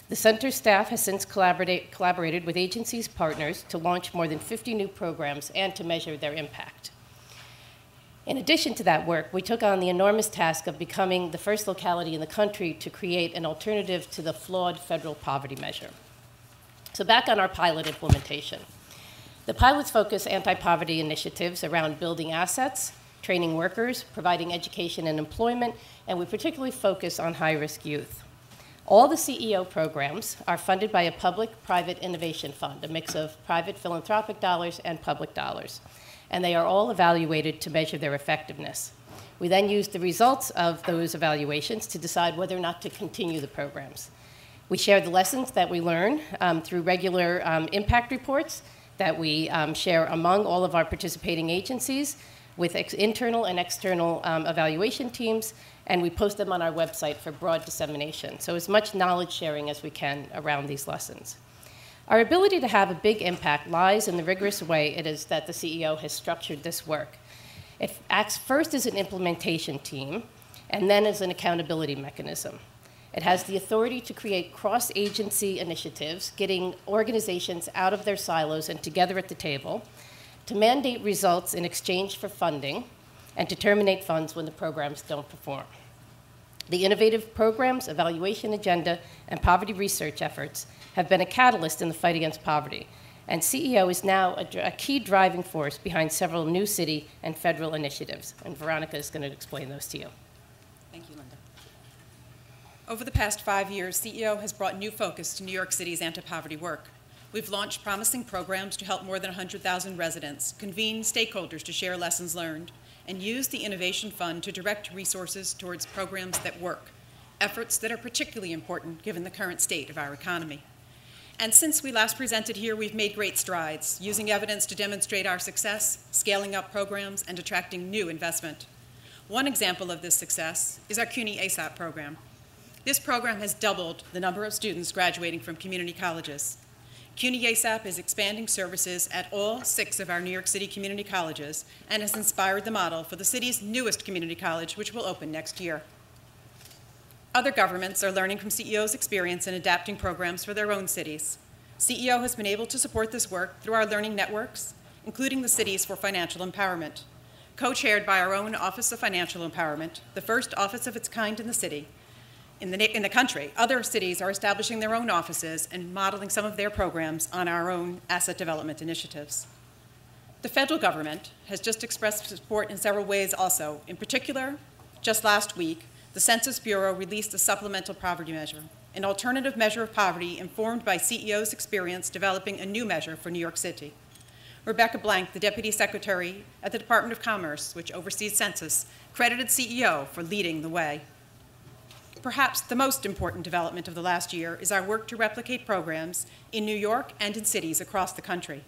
The center staff has since collaborated with agencies partners to launch more than 50 new programs and to measure their impact. In addition to that work, we took on the enormous task of becoming the first locality in the country to create an alternative to the flawed federal poverty measure. So back on our pilot implementation. The pilots focus anti-poverty initiatives around building assets, training workers, providing education and employment, and we particularly focus on high-risk youth. All the CEO programs are funded by a public-private innovation fund, a mix of private philanthropic dollars and public dollars. And they are all evaluated to measure their effectiveness. We then use the results of those evaluations to decide whether or not to continue the programs. We share the lessons that we learn through regular impact reports that we share among all of our participating agencies with internal and external evaluation teams, and we post them on our website for broad dissemination. So as much knowledge sharing as we can around these lessons. Our ability to have a big impact lies in the rigorous way it is that the CEO has structured this work. It acts first as an implementation team, and then as an accountability mechanism. It has the authority to create cross-agency initiatives, getting organizations out of their silos and together at the table, to mandate results in exchange for funding, and to terminate funds when the programs don't perform. The innovative programs, evaluation agenda, and poverty research efforts have been a catalyst in the fight against poverty, and CEO is now a key driving force behind several new city and federal initiatives, and Veronica is going to explain those to you. Thank you, Linda. Over the past 5 years, CEO has brought new focus to New York City's anti-poverty work. We've launched promising programs to help more than 100,000 residents, convene stakeholders to share lessons learned, and use the Innovation Fund to direct resources towards programs that work, efforts that are particularly important given the current state of our economy. And since we last presented here, we've made great strides, using evidence to demonstrate our success, scaling up programs, and attracting new investment. One example of this success is our CUNY ASAP program. This program has doubled the number of students graduating from community colleges. CUNY ASAP is expanding services at all 6 of our New York City community colleges and has inspired the model for the city's newest community college, which will open next year. Other governments are learning from CEO's experience in adapting programs for their own cities. CEO has been able to support this work through our learning networks, including the Cities for Financial Empowerment. Co-chaired by our own Office of Financial Empowerment, the first office of its kind in the city, in the country, other cities are establishing their own offices and modeling some of their programs on our own asset development initiatives. The federal government has just expressed support in several ways also. In particular, just last week, the Census Bureau released a supplemental poverty measure, an alternative measure of poverty informed by CEO's experience developing a new measure for New York City. Rebecca Blank, the Deputy Secretary at the Department of Commerce, which oversees census, credited CEO for leading the way. Perhaps the most important development of the last year is our work to replicate programs in New York and in cities across the country.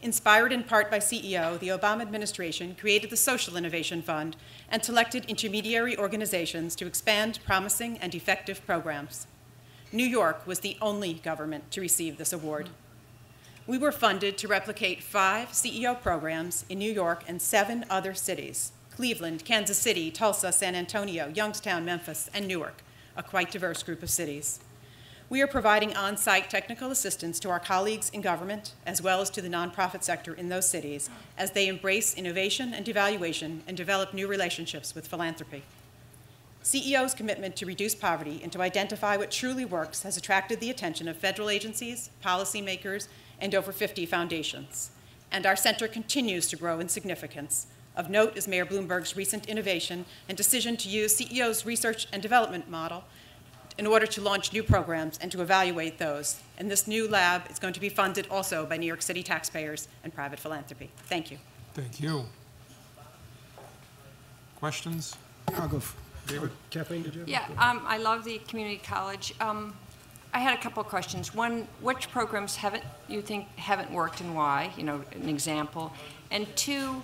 Inspired in part by CEO, the Obama administration created the Social Innovation Fund and selected intermediary organizations to expand promising and effective programs. New York was the only government to receive this award. We were funded to replicate 5 CEO programs in New York and 7 other cities, Cleveland, Kansas City, Tulsa, San Antonio, Youngstown, Memphis, and Newark, a quite diverse group of cities. We are providing on-site technical assistance to our colleagues in government, as well as to the nonprofit sector in those cities, as they embrace innovation and evaluation and develop new relationships with philanthropy. CEO's commitment to reduce poverty and to identify what truly works has attracted the attention of federal agencies, policymakers, and over 50 foundations. And our center continues to grow in significance. Of note is Mayor Bloomberg's recent innovation and decision to use CEO's research and development model in order to launch new programs and to evaluate those. And this new lab is going to be funded also by New York City taxpayers and private philanthropy. Thank you. Thank you. Questions? I'll go. David? Kathleen, did you have I love the community college. I had a couple of questions. One, which programs you think haven't worked and why? You know, an example. And two,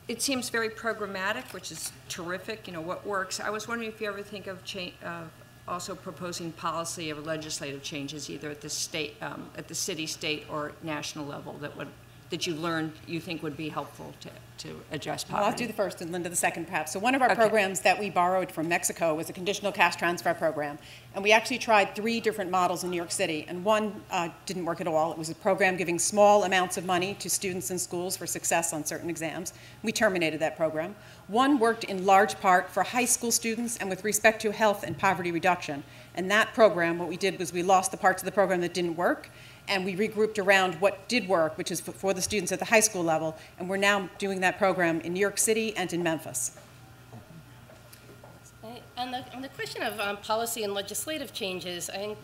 it seems very programmatic, which is terrific. You know, what works. I was wondering if you ever think of also proposing policy or legislative changes, either at the state, at the city, state, or national level that you learned you think would be helpful to address poverty? Well, I'll do the first and Linda the second, perhaps. So one of our programs that we borrowed from Mexico was a conditional cash transfer program. And we actually tried 3 different models in New York City, and one didn't work at all. It was a program giving small amounts of money to students in schools for success on certain exams. We terminated that program. One worked in large part for high school students and with respect to health and poverty reduction. And that program, what we did was we lost the parts of the program that didn't work, and we regrouped around what did work, which is for the students at the high school level, and we're now doing that program in New York City and in Memphis. On the question of policy and legislative changes, I think,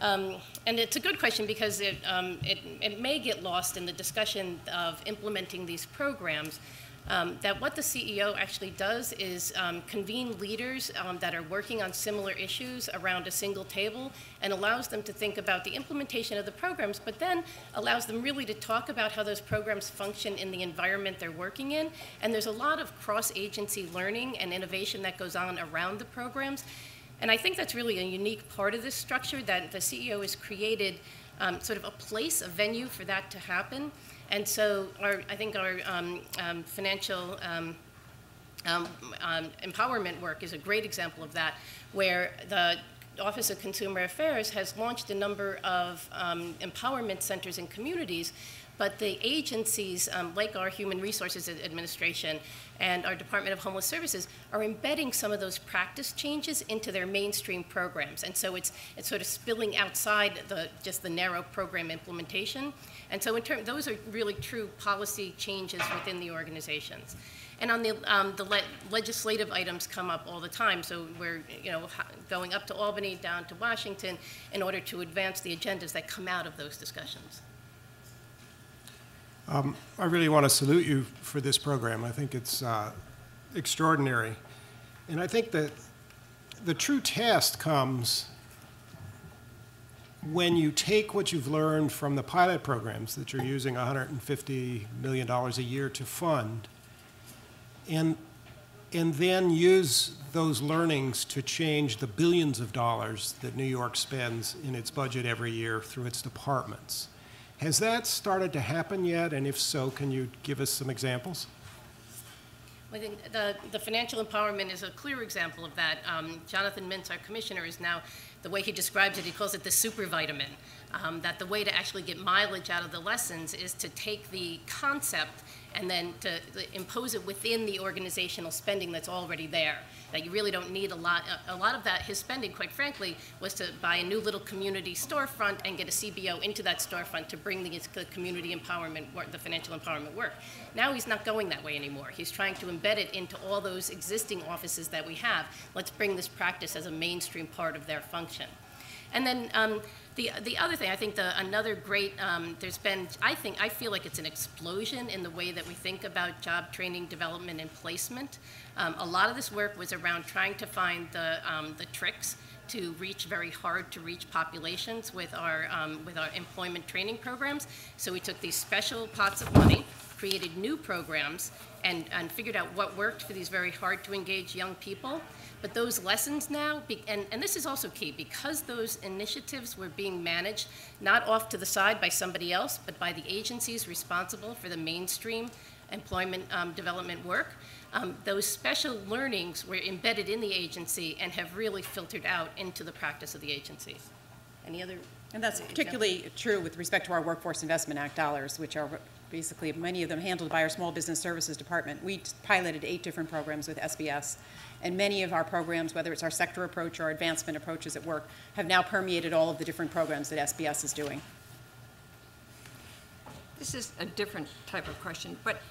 and it's a good question because it may get lost in the discussion of implementing these programs, that what the CEO actually does is convene leaders that are working on similar issues around a single table and allows them to think about the implementation of the programs, but then allows them really to talk about how those programs function in the environment they're working in. And there's a lot of cross-agency learning and innovation that goes on around the programs. And I think that's really a unique part of this structure, that the CEO has created sort of a place, a venue for that to happen. And so I think our financial empowerment work is a great example of that, where the Office of Consumer Affairs has launched a number of empowerment centers in communities, but the agencies, like our Human Resources Administration and our Department of Homeless Services, are embedding some of those practice changes into their mainstream programs. And so it's sort of spilling outside just the narrow program implementation. And so those are really true policy changes within the organizations. And on the legislative items come up all the time. So we're going up to Albany, down to Washington, in order to advance the agendas that come out of those discussions. I really want to salute you for this program. I think it's extraordinary. And I think that the true test comes when you take what you've learned from the pilot programs that you're using $150 million a year to fund, and then use those learnings to change the billions of dollars that New York spends in its budget every year through its departments. Has that started to happen yet? And if so, can you give us some examples? I think the financial empowerment is a clear example of that. Jonathan Mintz, our commissioner, is now, the way he describes it, he calls it the super vitamin. That the way to actually get mileage out of the lessons is to take the concept and then to impose it within the organizational spending that's already there. That you really don't need a lot of that, his spending, quite frankly, was to buy a new little community storefront and get a CBO into that storefront to bring the community empowerment work, the financial empowerment work. Now he's not going that way anymore. He's trying to embed it into all those existing offices that we have. Let's bring this practice as a mainstream part of their function. And then the other thing, I think another great, there's been, I feel like it's an explosion in the way that we think about job training, development, and placement. A lot of this work was around trying to find the tricks to reach very hard to reach populations with our employment training programs. So we took these special pots of money, created new programs, and figured out what worked for these very hard to engage young people. But those lessons now, and this is also key, because those initiatives were being managed not off to the side by somebody else, but by the agencies responsible for the mainstream employment development work. Those special learnings were embedded in the agency and have really filtered out into the practice of the agency. Any other? And that's particularly true with respect to our Workforce Investment Act dollars, which are basically many of them handled by our Small Business Services Department. We piloted 8 different programs with SBS, and many of our programs, whether it's our sector approach or advancement approaches at work, have now permeated all of the different programs that SBS is doing. This is a different type of question, but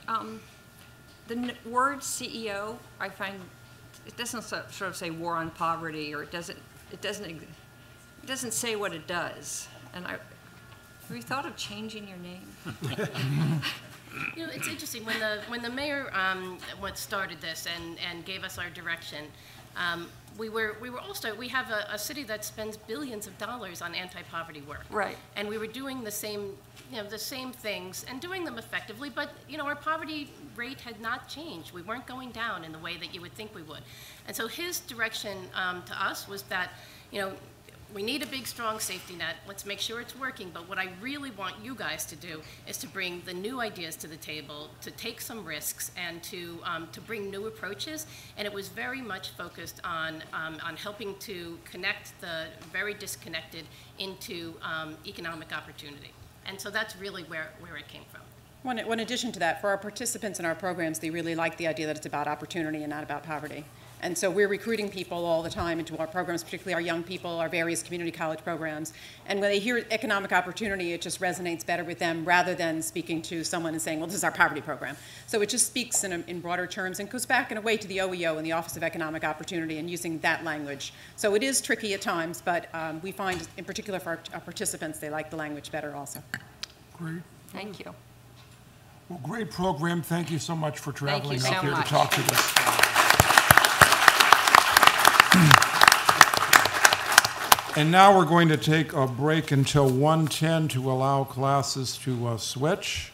the word CEO, I find, it doesn't sort of say war on poverty, or it doesn't say what it does. And have you thought of changing your name? You know, it's interesting, when the mayor started this and gave us our direction, we have a city that spends billions of dollars on anti-poverty work. Right. And we were doing the same things and doing them effectively, but our poverty rate had not changed. We weren't going down in the way that you would think we would. And so his direction to us was that, we need a big, strong safety net. Let's make sure it's working. But what I really want you guys to do is to bring the new ideas to the table, to take some risks, and to bring new approaches. And it was very much focused on helping to connect the very disconnected into economic opportunity. And so that's really where it came from. One addition to that, for our participants in our programs, they really like the idea that it's about opportunity and not about poverty. And so we're recruiting people all the time into our programs, particularly our young people, our various community college programs. And when they hear economic opportunity, it just resonates better with them rather than speaking to someone and saying, well, this is our poverty program. So it just speaks in broader terms and goes back in a way to the OEO and the Office of Economic Opportunity and using that language. So it is tricky at times, but we find, in particular for our participants, they like the language better also. Great. Thank you. Well, great program. Thank you so much for traveling up here to talk to us. And now we're going to take a break until 1:10 to allow classes to switch.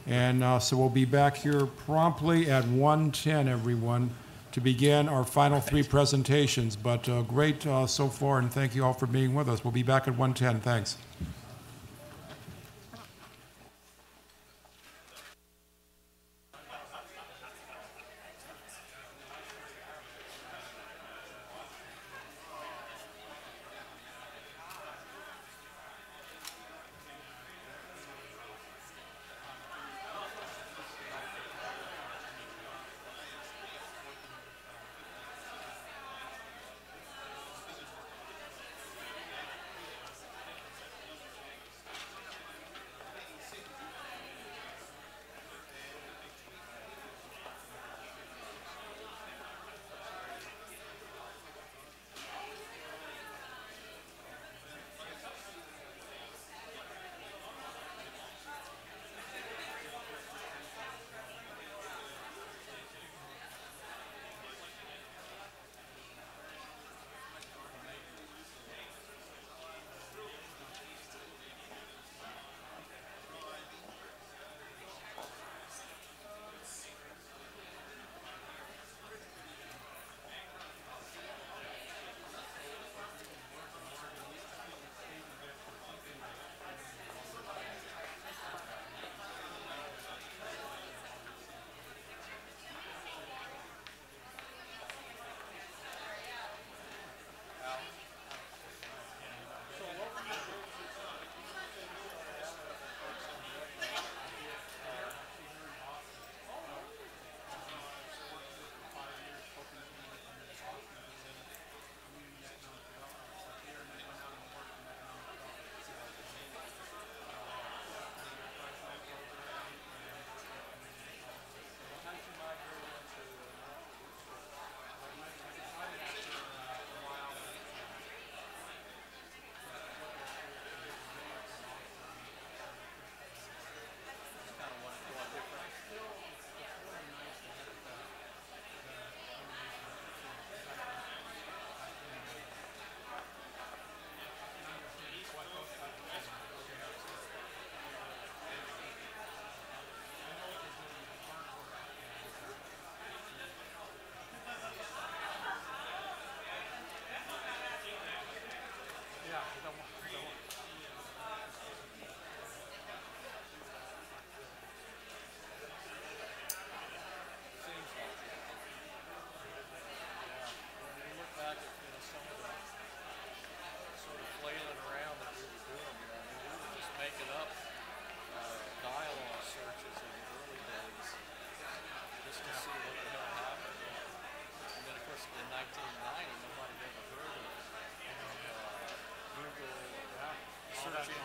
And so we'll be back here promptly at 1:10, everyone, to begin our final 3 presentations. But great so far, and thank you all for being with us. We'll be back at 1:10. Thanks.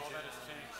all that has changed.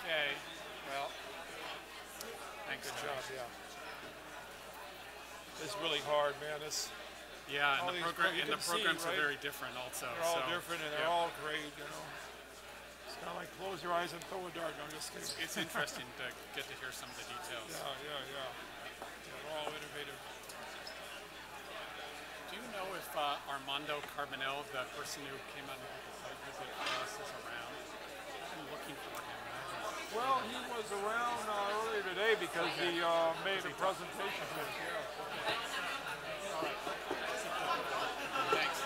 Okay, well, thanks. Good job, yeah. It's really hard, man. It's yeah, all and these the programs right? are very different also. They're all so, different and they're all great, you know. It's kind of like close your eyes and throw a dart. No, I'm just kidding. It's interesting to get to hear some of the details. Yeah. They're all innovative. Do you know if Armando Carbonell, the person who came out and did the site visit for us, is around? I'm looking for him. Well, he was around earlier today because he made a presentation to us. Yeah. All right. Thanks.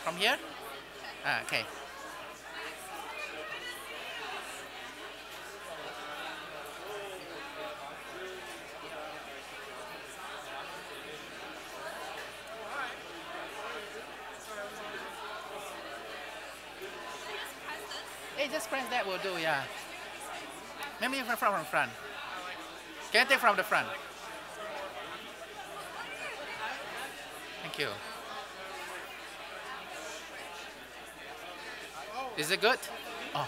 From here? Okay. Hey, just press that will do, yeah. Maybe from front. Can I take from the front? Thank you. Is it good? Oh.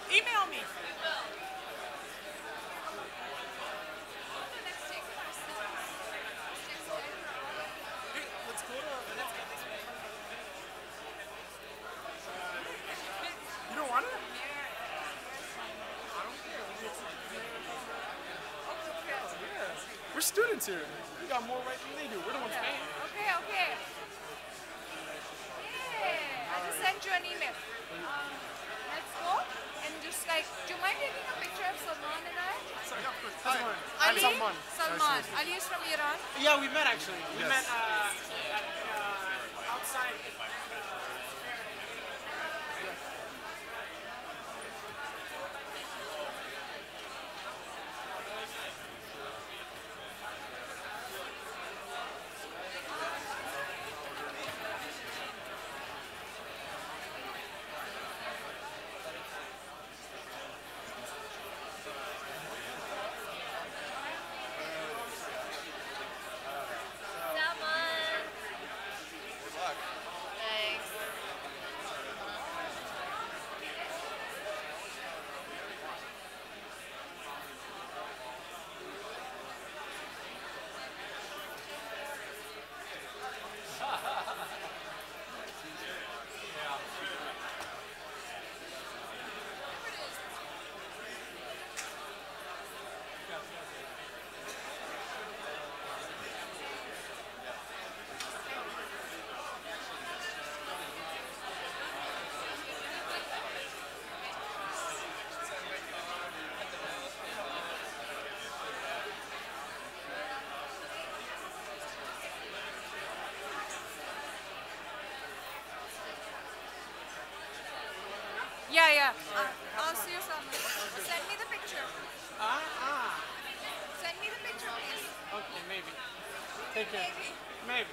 Email me. Hey, let's go to. You don't want it? We're students here. We got more right than they do. We're the ones paying. Okay. Yeah, I just sent you an email. Let's go and just like, do you mind taking a picture of Salman and I? Sorry, yeah, of course. Hi. I'm Ali? Salman. Salman. Ali is from Iran? Yeah, we met actually. We Yes. met outside. Yes. Yeah, I'll see you soon. Send me the picture. Send me the picture, please. Okay, maybe. Take care. Maybe.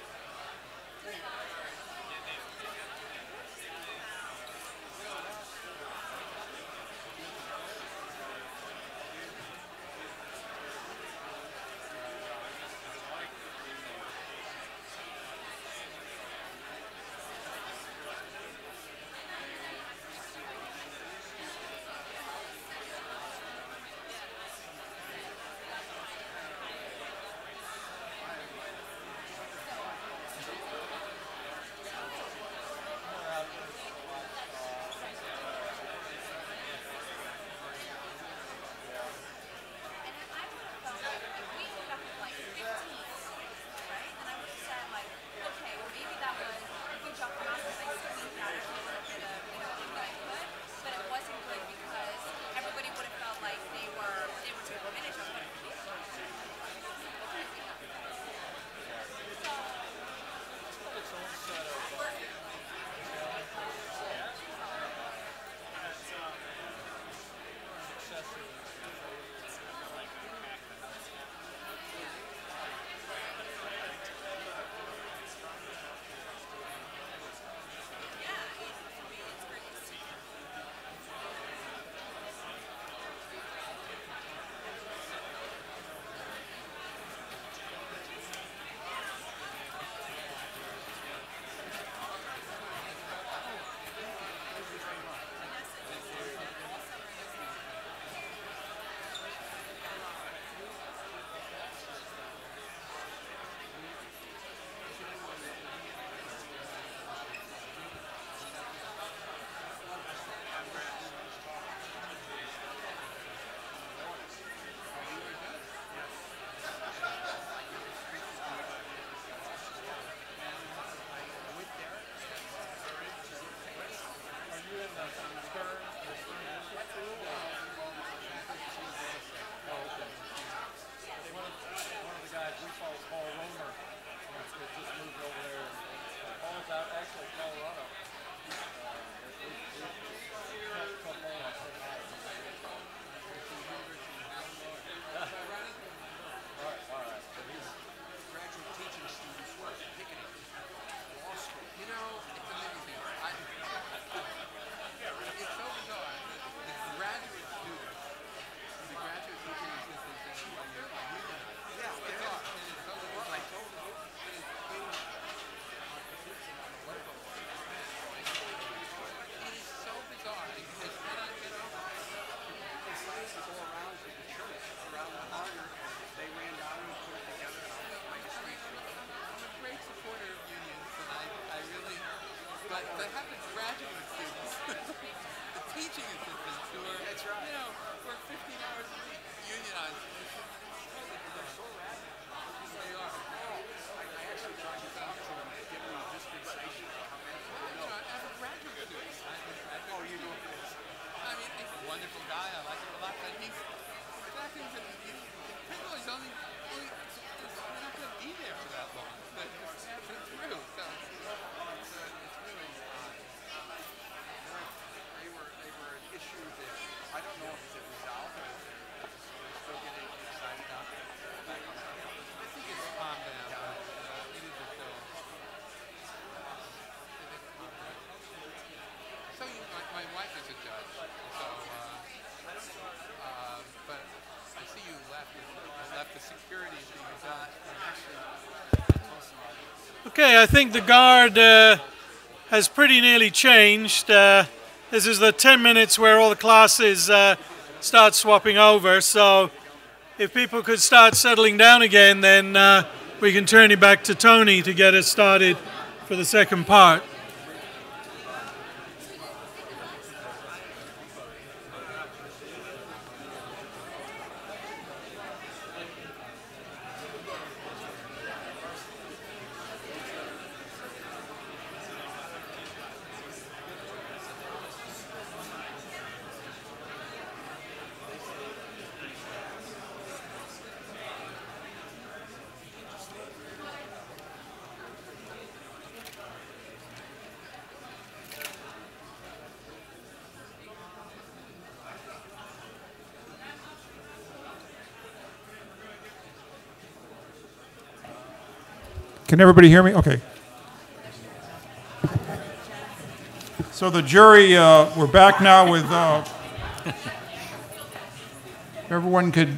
Okay, I think the guard has pretty nearly changed. This is the 10 minutes where all the classes start swapping over, so if people could start settling down again, then we can turn it back to Tony to get us started for the second part. Can everybody hear me? Okay. So the jury, we're back now with, everyone could,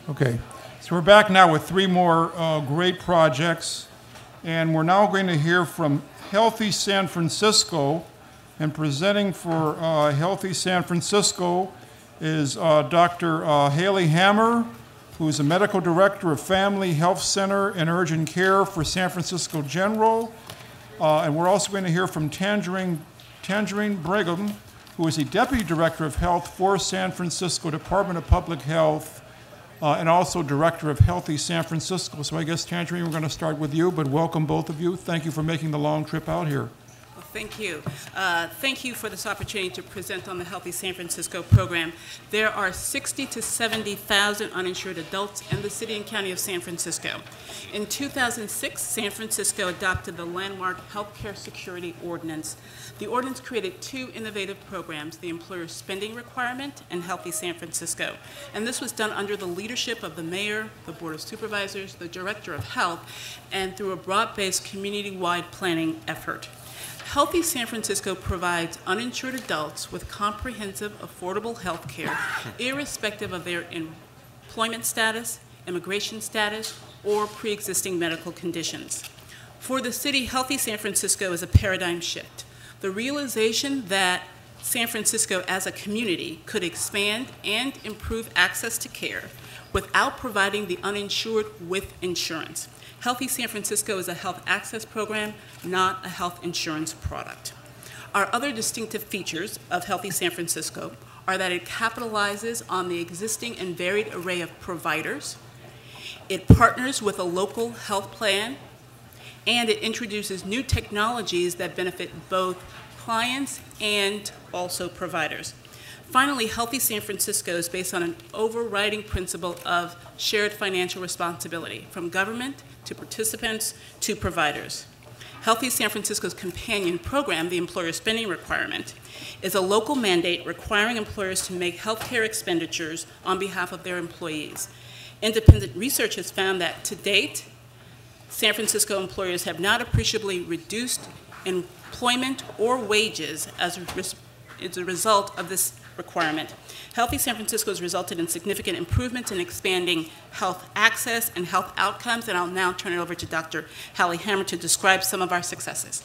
okay. So we're back now with 3 more great projects. And we're now going to hear from Healthy San Francisco. And presenting for Healthy San Francisco is Dr. Haley Hammer, who is a medical director of Family Health Center and Urgent Care for San Francisco General. And we're also going to hear from Tangerine Brigham, who is a deputy director of health for San Francisco Department of Public Health, and also director of Healthy San Francisco. So I guess, Tangerine, we're going to start with you, but welcome both of you. Thank you for making the long trip out here. Well, thank you. Thank you for this opportunity to present on the Healthy San Francisco program. There are 60 to 70,000 uninsured adults in the city and county of San Francisco. In 2006, San Francisco adopted the landmark Healthcare Security Ordinance. The ordinance created 2 innovative programs, the Employer Spending Requirement and Healthy San Francisco. And this was done under the leadership of the mayor, the Board of Supervisors, the Director of Health, and through a broad-based community-wide planning effort. Healthy San Francisco provides uninsured adults with comprehensive, affordable health care, irrespective of their employment status, immigration status, or pre-existing medical conditions. For the city, Healthy San Francisco is a paradigm shift. The realization that San Francisco as a community could expand and improve access to care without providing the uninsured with insurance. Healthy San Francisco is a health access program, not a health insurance product. Our other distinctive features of Healthy San Francisco are that it capitalizes on the existing and varied array of providers, it partners with a local health plan, and it introduces new technologies that benefit both clients and also providers. Finally, Healthy San Francisco is based on an overriding principle of shared financial responsibility, from government to participants to providers. Healthy San Francisco's companion program, the Employer Spending Requirement, is a local mandate requiring employers to make healthcare expenditures on behalf of their employees. Independent research has found that to date, San Francisco employers have not appreciably reduced employment or wages as a result of this requirement. Healthy San Francisco has resulted in significant improvements in expanding health access and health outcomes, and I'll now turn it over to Dr. Haley Hammer to describe some of our successes.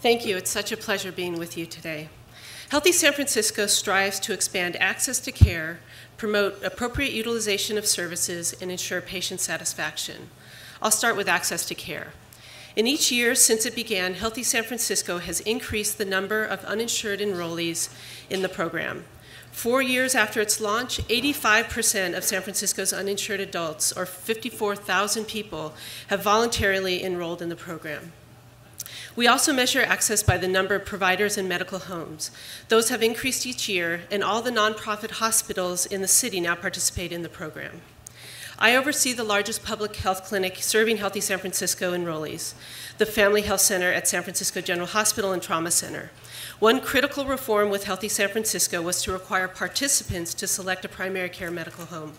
Thank you. It's such a pleasure being with you today. Healthy San Francisco strives to expand access to care, promote appropriate utilization of services, and ensure patient satisfaction. I'll start with access to care. In each year since it began, Healthy San Francisco has increased the number of uninsured enrollees in the program. 4 years after its launch, 85% of San Francisco's uninsured adults, or 54,000 people, have voluntarily enrolled in the program. We also measure access by the number of providers and medical homes. Those have increased each year, and all the nonprofit hospitals in the city now participate in the program. I oversee the largest public health clinic serving Healthy San Francisco enrollees, the Family Health Center at San Francisco General Hospital and Trauma Center. One critical reform with Healthy San Francisco was to require participants to select a primary care medical home.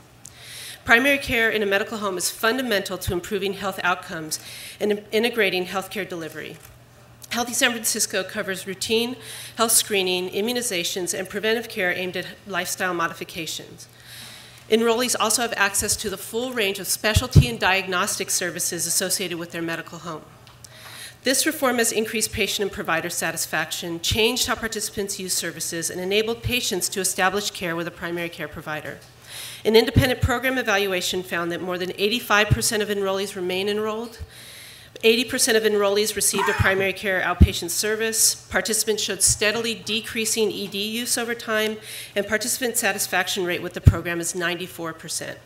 Primary care in a medical home is fundamental to improving health outcomes and integrating healthcare delivery. Healthy San Francisco covers routine health screening, immunizations, and preventive care aimed at lifestyle modifications. Enrollees also have access to the full range of specialty and diagnostic services associated with their medical home. This reform has increased patient and provider satisfaction, changed how participants use services, and enabled patients to establish care with a primary care provider. An independent program evaluation found that more than 85% of enrollees remain enrolled. 80% of enrollees received a primary care outpatient service. Participants showed steadily decreasing ED use over time, and participant satisfaction rate with the program is 94%.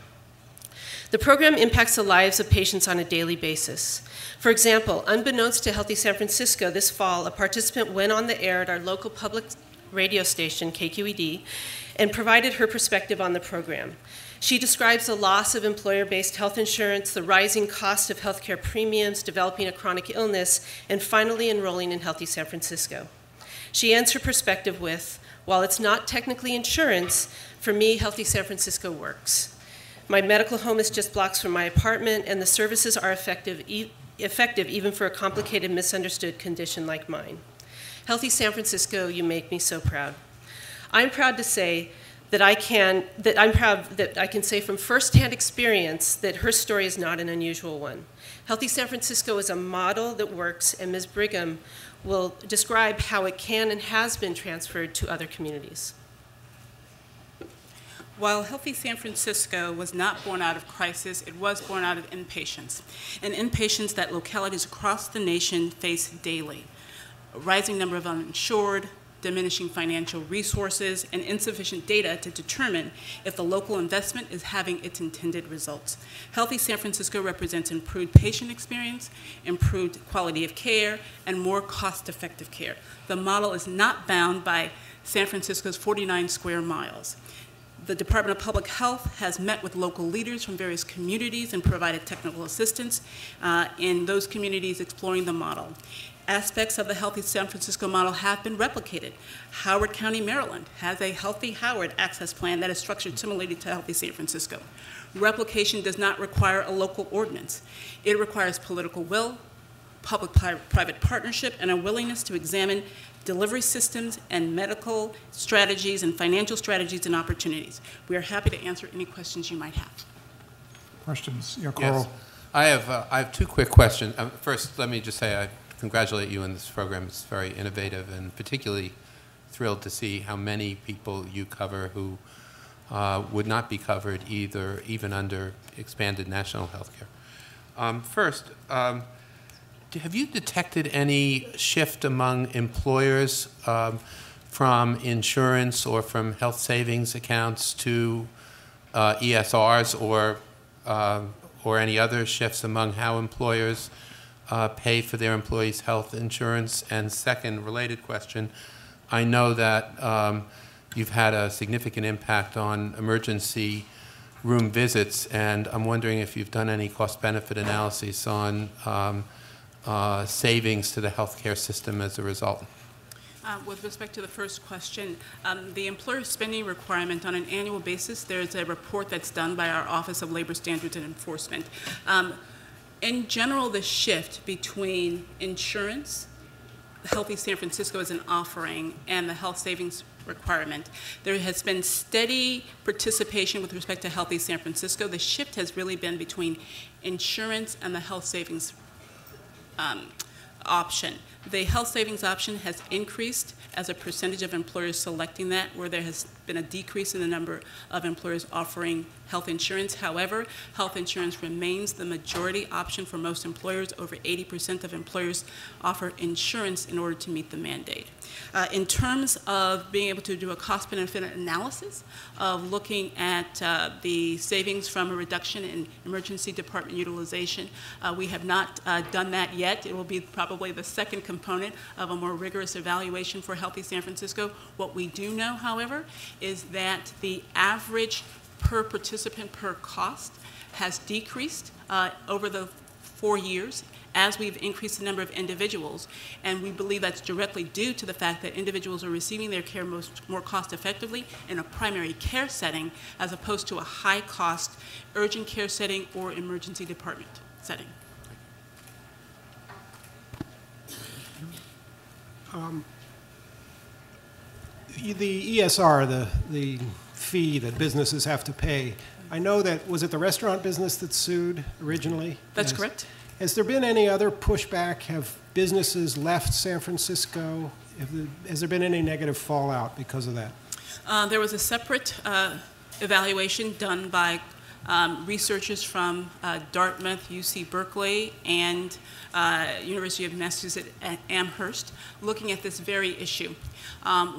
The program impacts the lives of patients on a daily basis. For example, unbeknownst to Healthy San Francisco, this fall, a participant went on the air at our local public radio station, KQED, and provided her perspective on the program. She describes the loss of employer-based health insurance, the rising cost of healthcare premiums, developing a chronic illness, and finally enrolling in Healthy San Francisco. She ends her perspective with, while it's not technically insurance, for me, Healthy San Francisco works. My medical home is just blocks from my apartment, and the services are effective even for a complicated, misunderstood condition like mine. Healthy San Francisco, you make me so proud. I'm proud to say that I can say from firsthand experience that her story is not an unusual one. Healthy San Francisco is a model that works, and Ms. Brigham will describe how it can and has been transferred to other communities. While Healthy San Francisco was not born out of crisis, it was born out of impatience, and impatience that localities across the nation face daily. A rising number of uninsured, diminishing financial resources, and insufficient data to determine if the local investment is having its intended results. Healthy San Francisco represents improved patient experience, improved quality of care, and more cost-effective care. The model is not bound by San Francisco's 49 square miles. The Department of Public Health has met with local leaders from various communities and provided technical assistance in those communities exploring the model. Aspects of the Healthy San Francisco model have been replicated. Howard County, Maryland has a Healthy Howard access plan that is structured similarly to Healthy San Francisco. Replication does not require a local ordinance. It requires political will, public-private partnership, and a willingness to examine delivery systems and medical strategies and financial strategies and opportunities. We are happy to answer any questions you might have. Questions? Yeah, Carl. Yes. I have two quick questions. First, let me just say I congratulate you on this program. It's very innovative, and particularly thrilled to see how many people you cover who would not be covered even under expanded national health care. First, have you detected any shift among employers from insurance or from health savings accounts to ESRs or any other shifts among how employers pay for their employees' health insurance? And second, related question, I know that you've had a significant impact on emergency room visits, and I'm wondering if you've done any cost-benefit analysis on savings to the healthcare system as a result. With respect to the first question, the employer spending requirement on an annual basis, there's a report that's done by our Office of Labor Standards and Enforcement. In general, the shift between insurance, Healthy San Francisco as an offering, and the health savings requirement, there has been steady participation with respect to Healthy San Francisco. The shift has really been between insurance and the health savings option. The health savings option has increased as a percentage of employers selecting that, where there has been a decrease in the number of employers offering health insurance. However, health insurance remains the majority option for most employers. Over 80% of employers offer insurance in order to meet the mandate. In terms of being able to do a cost-benefit analysis of looking at the savings from a reduction in emergency department utilization, we have not done that yet. It will be probably the second component of a more rigorous evaluation for Healthy San Francisco. What we do know, however, is that the average per participant per cost has decreased over the 4 years as we've increased the number of individuals, and we believe that's directly due to the fact that individuals are receiving their care more cost effectively in a primary care setting as opposed to a high cost urgent care setting or emergency department setting. The ESR, the fee that businesses have to pay, I know that, was it the restaurant business that sued originally? That's correct. Has there been any other pushback? Have businesses left San Francisco? Has there been any negative fallout because of that? There was a separate evaluation done by researchers from Dartmouth, UC Berkeley, and University of Massachusetts at Amherst, looking at this very issue.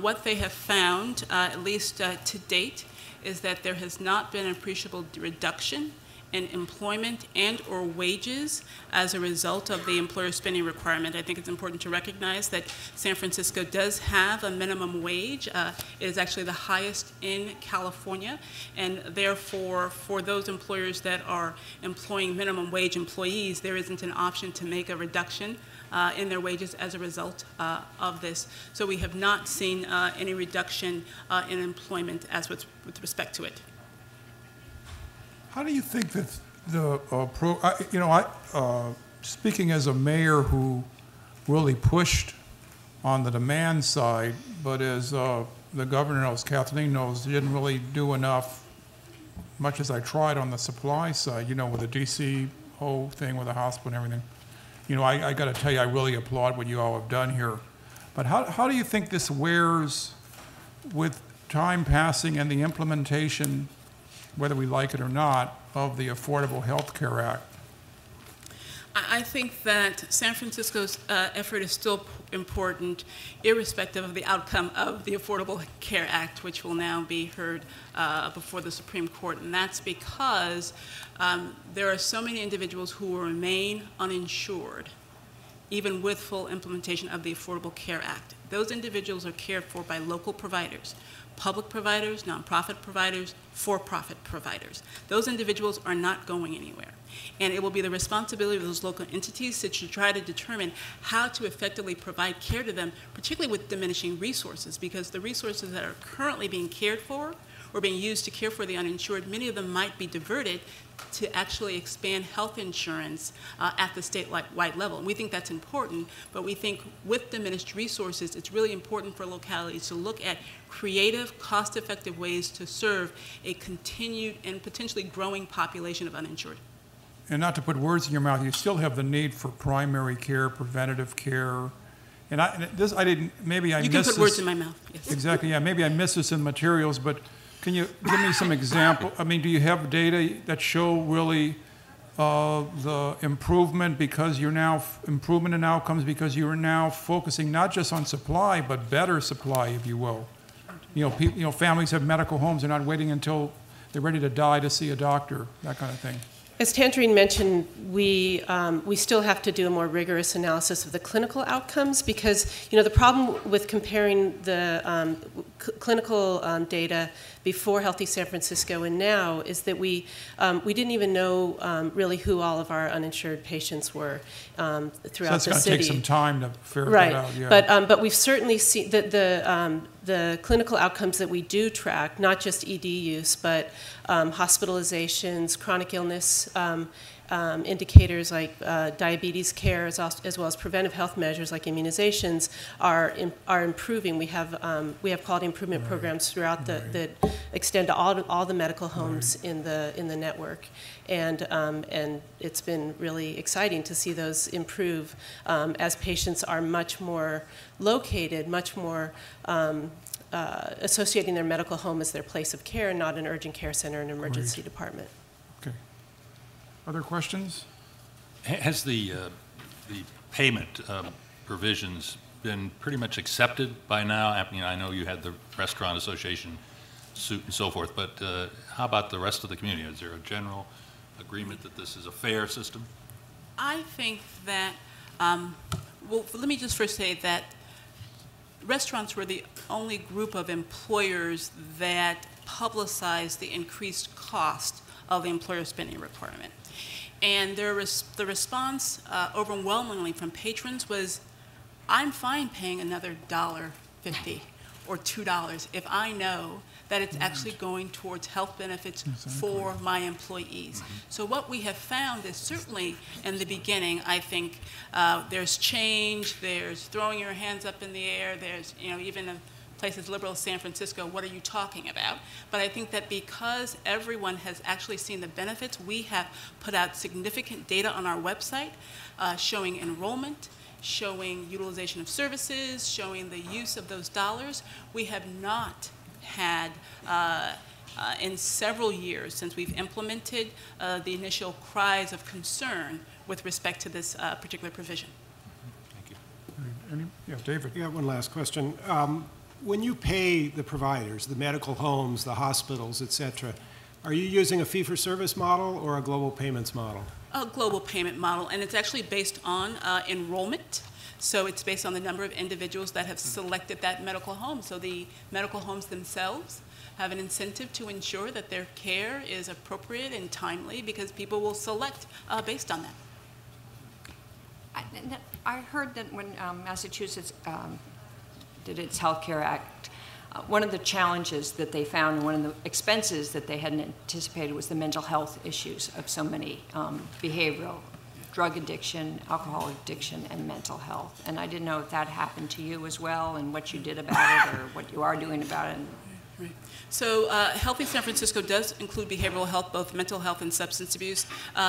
What they have found, at least to date, is that there has not been an appreciable reduction in employment and or wages as a result of the employer spending requirement. I think it's important to recognize that San Francisco does have a minimum wage. It is actually the highest in California, and therefore for those employers that are employing minimum wage employees, there isn't an option to make a reduction in their wages as a result of this. So we have not seen any reduction in employment as with respect to it. How do you think that speaking as a mayor who really pushed on the demand side, but as the governor knows, Kathleen knows, didn't really do enough, much as I tried on the supply side, with the DC whole thing with the hospital and everything. I got to tell you, I really applaud what you all have done here. But how do you think this wears with time passing and the implementation, whether we like it or not, of the Affordable Health Care Act? I think that San Francisco's effort is still important, irrespective of the outcome of the Affordable Care Act, which will now be heard before the Supreme Court. And that's because there are so many individuals who will remain uninsured, even with full implementation of the Affordable Care Act. Those individuals are cared for by local providers, public providers, nonprofit providers, for-profit providers. Those individuals are not going anywhere. And it will be the responsibility of those local entities to try to determine how to effectively provide care to them, particularly with diminishing resources, because the resources that are currently being cared for or being used to care for the uninsured, many of them might be diverted to actually expand health insurance at the statewide level. And we think that's important, but we think with diminished resources, it's really important for localities to look at creative, cost-effective ways to serve a continued and potentially growing population of uninsured. And not to put words in your mouth, you still have the need for primary care, preventative care. And maybe I missed this. You can put words in my mouth, yes. Exactly, yeah, maybe I missed this in materials, but can you give me some example? I mean, do you have data that show really the improvement because you're now, improvement in outcomes because you are now focusing not just on supply, but better supply, if you will? Families have medical homes, they're not waiting until they're ready to die to see a doctor, that kind of thing. As Tangerine mentioned, we still have to do a more rigorous analysis of the clinical outcomes because, the problem with comparing the clinical data before Healthy San Francisco and now is that we didn't even know really who all of our uninsured patients were throughout the city. So that's going to take some time to figure that out. Yeah. But we've certainly seen that the clinical outcomes that we do track, not just ED use, but hospitalizations, chronic illness indicators like diabetes care, as well as preventive health measures like immunizations, are improving. We have quality improvement programs throughout that extend to all the medical homes in the network, and it's been really exciting to see those improve as patients are much more located, much more associating their medical home as their place of care, not an urgent care center and emergency department. Okay. Other questions? Has the payment provisions been pretty much accepted by now? I know you had the Restaurant Association suit and so forth, but how about the rest of the community? Is there a general agreement that this is a fair system? I think that, well, let me just first say that restaurants were the only group of employers that publicized the increased cost of the employer spending requirement. And the response overwhelmingly from patrons was, I'm fine paying another $1.50 or $2 if I know that it's actually going towards health benefits for my employees. So what we have found is certainly in the beginning, I think there's change, there's throwing your hands up in the air, there's even a place as liberal as San Francisco, what are you talking about? But I think that because everyone has actually seen the benefits, we have put out significant data on our website showing enrollment, showing utilization of services, showing the use of those dollars. We have not had in several years since we've implemented the initial cries of concern with respect to this particular provision. Thank you. Yeah, David. Yeah, one last question. When you pay the providers, the medical homes, the hospitals, et cetera, are you using a fee-for-service model or a global payments model? A global payment model, and it's actually based on enrollment. So it's based on the number of individuals that have selected that medical home. So the medical homes themselves have an incentive to ensure that their care is appropriate and timely because people will select based on that. I heard that when Massachusetts did its Health Care Act, One of the challenges that they found, and one of the expenses that they hadn't anticipated, was the mental health issues of so many behavioral, drug addiction, alcohol addiction, and mental health. And I didn't know if that happened to you as well, and what you did about it, or what you are doing about it. Right. So Healthy San Francisco does include behavioral health, both mental health and substance abuse.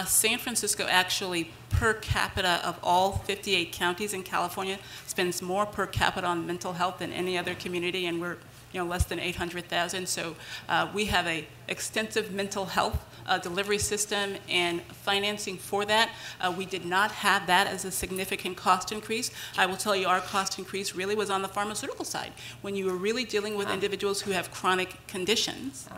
San Francisco actually, per capita of all 58 counties in California, spends more per capita on mental health than any other community, and we're less than 800,000. So we have an extensive mental health delivery system and financing for that. We did not have that as a significant cost increase. I will tell you our cost increase really was on the pharmaceutical side. When you were really dealing with individuals who have chronic conditions,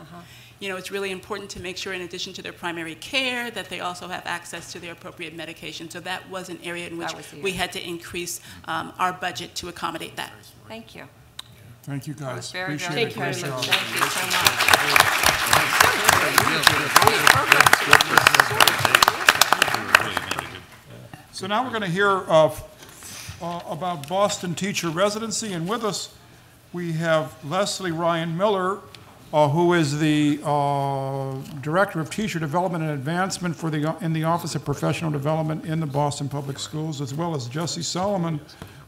it's really important to make sure, in addition to their primary care, that they also have access to their appropriate medication. So that was an area in which we had to increase our budget to accommodate that. Thank you. Thank you, guys. Very, Appreciate very it. good. Great job. Thank you so much. So now we're going to hear about Boston teacher residency, and with us we have Leslie Ryan Miller, who is the Director of Teacher Development and Advancement in the Office of Professional Development in the Boston Public Schools, as well as Jesse Solomon,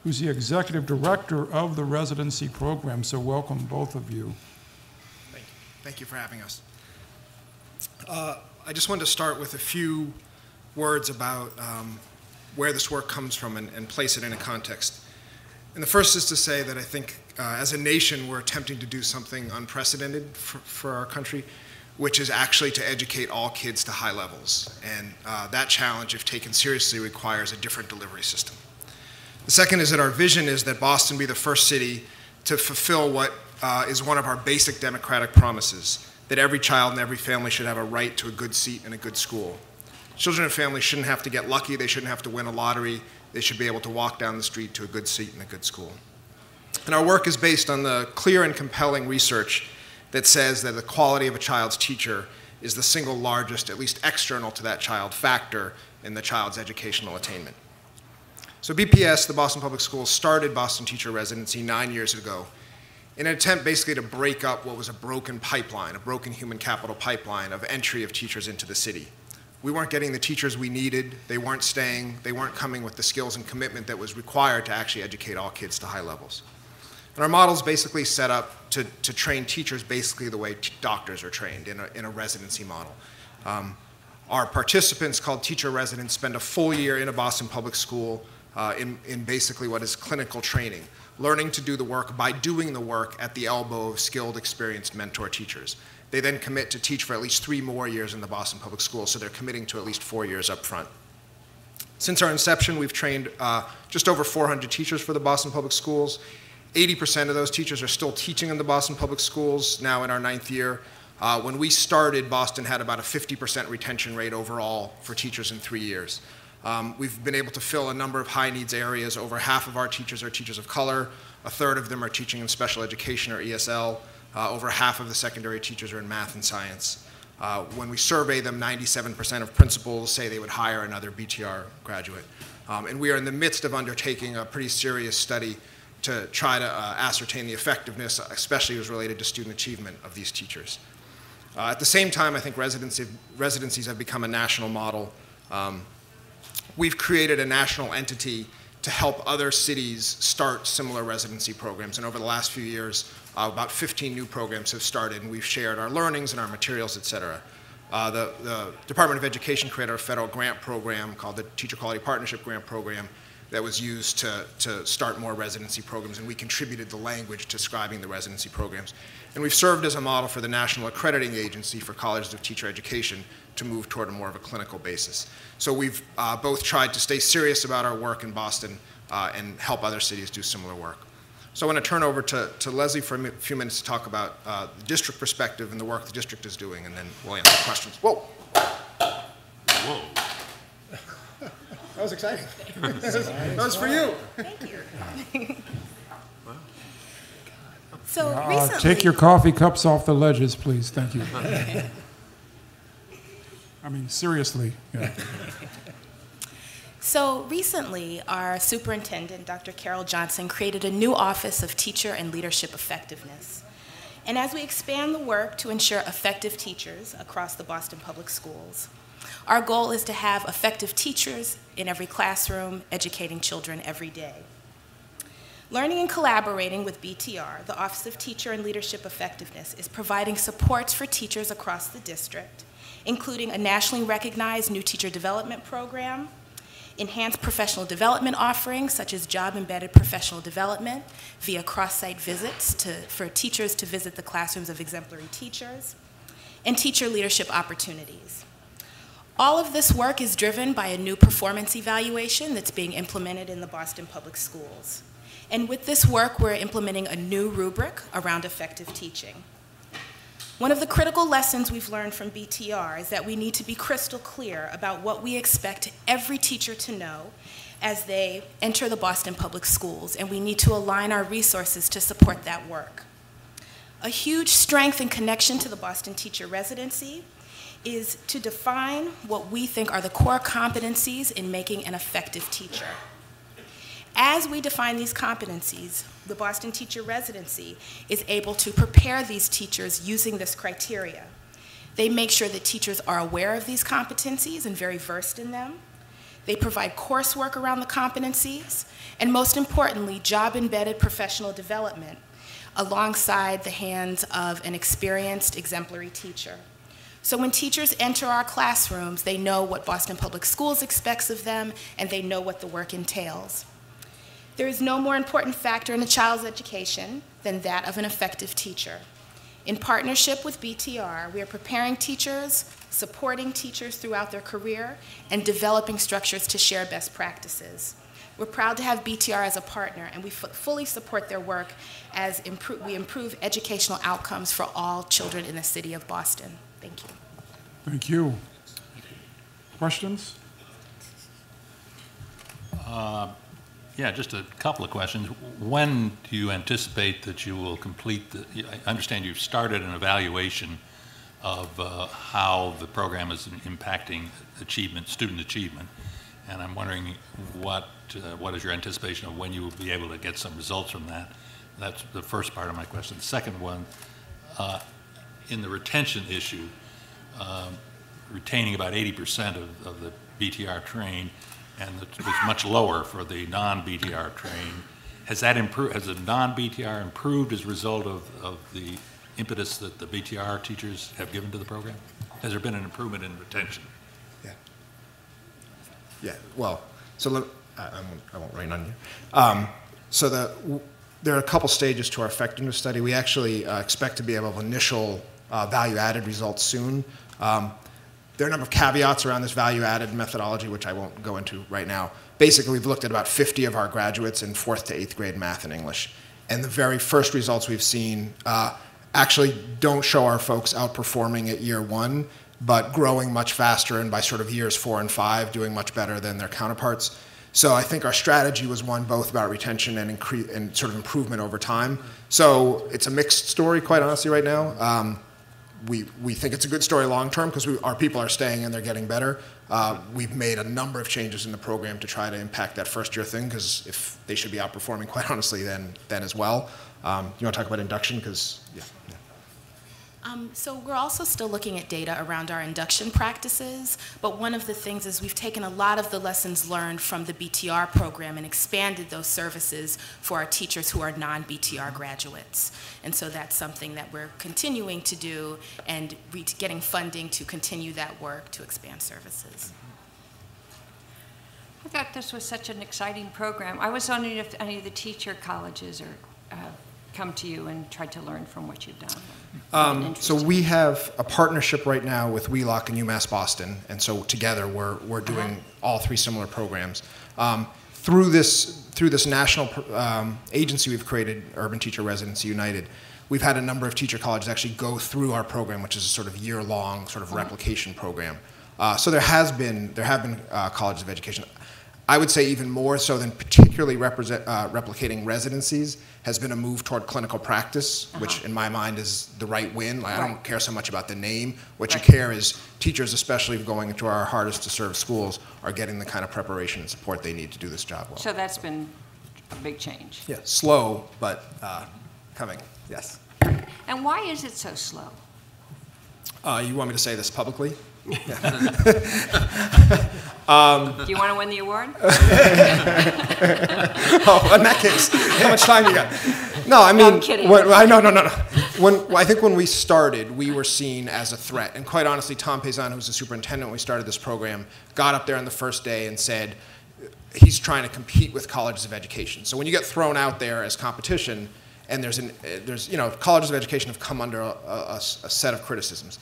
who's the Executive Director of the residency program. So welcome, both of you. Thank you. Thank you for having us. I just wanted to start with a few words about where this work comes from and place it in a context. And the first is to say that I think as a nation, we're attempting to do something unprecedented for our country, which is actually to educate all kids to high levels. And that challenge, if taken seriously, requires a different delivery system. The second is that our vision is that Boston be the first city to fulfill what is one of our basic democratic promises, that every child and every family should have a right to a good seat in a good school. Children and families shouldn't have to get lucky, they shouldn't have to win a lottery, they should be able to walk down the street to a good seat in a good school. And our work is based on the clear and compelling research that says that the quality of a child's teacher is the single largest, at least external to that child, factor in the child's educational attainment. So BPS, the Boston Public Schools, started Boston Teacher Residency 9 years ago in an attempt basically to break up what was a broken pipeline, a broken human capital pipeline of entry of teachers into the city. We weren't getting the teachers we needed, they weren't staying, they weren't coming with the skills and commitment that was required to actually educate all kids to high levels. And our model's basically set up to train teachers basically the way doctors are trained in a residency model. Our participants, called teacher residents, spend a full year in a Boston public school in basically what is clinical training, learning to do the work by doing the work at the elbow of skilled, experienced mentor teachers. They then commit to teach for at least 3 more years in the Boston Public Schools, so they're committing to at least 4 years up front. Since our inception, we've trained just over 400 teachers for the Boston Public Schools. 80% of those teachers are still teaching in the Boston Public Schools, now in our 9th year. When we started, Boston had about a 50% retention rate overall for teachers in 3 years. We've been able to fill a number of high needs areas. Over half of our teachers are teachers of color. A third of them are teaching in special education or ESL. Over half of the secondary teachers are in math and science. When we survey them, 97% of principals say they would hire another BTR graduate. And we are in the midst of undertaking a pretty serious study to try to ascertain the effectiveness, especially as related to student achievement of these teachers. At the same time, I think residencies have become a national model. We've created a national entity to help other cities start similar residency programs. And over the last few years, about 15 new programs have started, and we've shared our learnings and our materials, et cetera. The Department of Education created a federal grant program called the Teacher Quality Partnership Grant Program that was used to start more residency programs, and we contributed the language describing the residency programs. And we've served as a model for the National Accrediting Agency for Colleges of Teacher Education to move toward a more of a clinical basis. So we've both tried to stay serious about our work in Boston and help other cities do similar work. So I want to turn over to Leslie for a few minutes to talk about the district perspective and the work the district is doing, and then we'll answer questions. Whoa. Whoa. That was exciting. That was for you. Thank you. So recently, take your coffee cups off the ledges, please. Thank you. I mean, seriously. Yeah. So recently, our superintendent, Dr. Carol Johnson, created a new Office of Teacher and Leadership Effectiveness. and as we expand the work to ensure effective teachers across the Boston Public Schools. Our goal is to have effective teachers in every classroom, educating children every day. Learning and collaborating with BTR, the Office of Teacher and Leadership Effectiveness, is providing supports for teachers across the district, including a nationally recognized new teacher development program, enhanced professional development offerings such as job-embedded professional development via cross-site visits for teachers to visit the classrooms of exemplary teachers, and teacher leadership opportunities. All of this work is driven by a new performance evaluation that's being implemented in the Boston Public Schools. And with this work, we're implementing a new rubric around effective teaching. One of the critical lessons we've learned from BTR is that we need to be crystal clear about what we expect every teacher to know as they enter the Boston Public Schools, and we need to align our resources to support that work. A huge strength and connection to the Boston Teacher Residency is to define what we think are the core competencies in making an effective teacher. As we define these competencies, the Boston Teacher Residency is able to prepare these teachers using this criteria. They make sure that teachers are aware of these competencies and very versed in them. They provide coursework around the competencies, and most importantly, job-embedded professional development alongside the hands of an experienced exemplary teacher. So when teachers enter our classrooms, they know what Boston Public Schools expects of them, and they know what the work entails. There is no more important factor in a child's education than that of an effective teacher. In partnership with BTR, we are preparing teachers, supporting teachers throughout their career, and developing structures to share best practices. We're proud to have BTR as a partner, and we fully support their work as we improve educational outcomes for all children in the city of Boston. Thank you. Thank you. Questions? Yeah, just a couple of questions. When do you anticipate that you will complete I understand you've started an evaluation of how the program is impacting student achievement, and I'm wondering what is your anticipation of when you will be able to get some results from that? That's the first part of my question. The second one, in the retention issue, retaining about 80% of the BTR trained, and it was much lower for the non-BTR trained. Has that improved? Has the non-BTR improved as a result of the impetus that the BTR teachers have given to the program? Has there been an improvement in retention? Yeah. Yeah. Well, so I won't rain on you. There are a couple stages to our effectiveness study. We actually expect to be able to have initial value-added results soon. There are a number of caveats around this value-added methodology, which I won't go into right now. Basically, we've looked at about 50 of our graduates in 4th to 8th grade math and English. And the very first results we've seen actually don't show our folks outperforming at year 1, but growing much faster, and by sort of years 4 and 5, doing much better than their counterparts. So I think our strategy was one both about retention and sort of improvement over time. So it's a mixed story, quite honestly, right now. We think it's a good story long term because our people are staying and they're getting better. We've made a number of changes in the program to try to impact that first year thing, because if they should be outperforming, quite honestly, then as well. You want to talk about induction? Because yeah. So we're also still looking at data around our induction practices, but one of the things is we've taken a lot of the lessons learned from the BTR program and expanded those services for our teachers who are non-BTR graduates. And so that's something that we're continuing to do, and getting funding to continue that work to expand services. I thought this was such an exciting program. I was wondering if any of the teacher colleges come to you and tried to learn from what you've done. So we have a partnership right now with Wheelock and UMass Boston, and so together we're doing all 3 similar programs. Through this national agency we've created, Urban Teacher Residency United, we've had a number of teacher colleges actually go through our program, which is a sort of year-long sort of replication program. So there have been colleges of education. I would say even more so than particularly replicating residencies has been a move toward clinical practice, which in my mind is the right win. Like, I don't care so much about the name. What you care is teachers, especially going into our hardest to serve schools, are getting the kind of preparation and support they need to do this job well. So that's been a big change. Yeah, slow, but coming, yes. And why is it so slow? You want me to say this publicly? Do you want to win the award? Oh, in that case, how much time you got? No, I mean, No, I'm kidding. No. I think when we started, we were seen as a threat. And quite honestly, Tom Payson, who was the superintendent when we started this program, got up there on the first day and said he's trying to compete with colleges of education. So when you get thrown out there as competition, and there's colleges of education have come under a set of criticisms.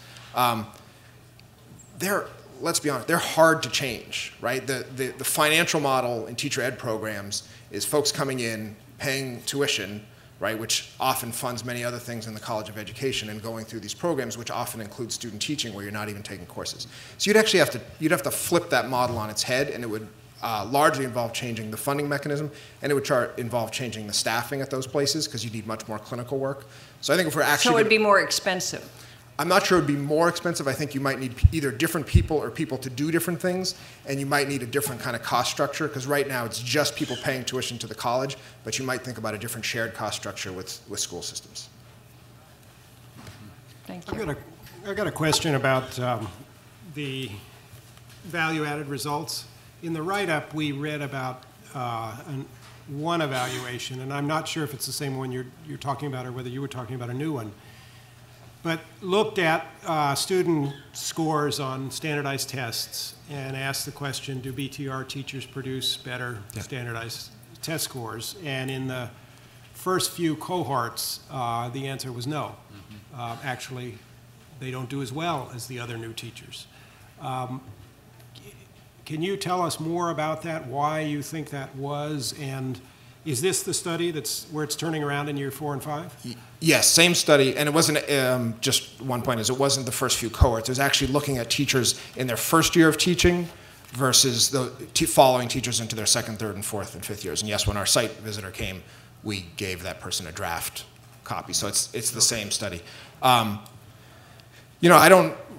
Let's be honest, they're hard to change, right? The financial model in teacher ed programs is folks coming in, paying tuition, right, which often funds many other things in the College of Education, and going through these programs, which often include student teaching where you're not even taking courses. So you'd actually have to flip that model on its head, and it would largely involve changing the funding mechanism, and it would involve changing the staffing at those places because you need much more clinical work. So I think if we're actually— So it would be more expensive. I'm not sure it would be more expensive. I think you might need either different people or people to do different things, and you might need a different kind of cost structure, because right now it's just people paying tuition to the college, but you might think about a different shared cost structure with school systems. Thank you. I've got a question about the value-added results. In the write-up, we read about one evaluation, and I'm not sure if it's the same one you're talking about or whether you were talking about a new one, but looked at student scores on standardized tests and asked the question, do BTR teachers produce better standardized test scores? And in the first few cohorts, the answer was no. Actually, they don't do as well as the other new teachers. Can you tell us more about that, why you think that was, and is this the study where it's turning around in year 4 and 5? Yes, same study, and it wasn't, just one point is it wasn't the first few cohorts. It was actually looking at teachers in their first year of teaching versus the following teachers into their second, third, and fourth and fifth years. And yes, when our site visitor came, we gave that person a draft copy. So it's the same study.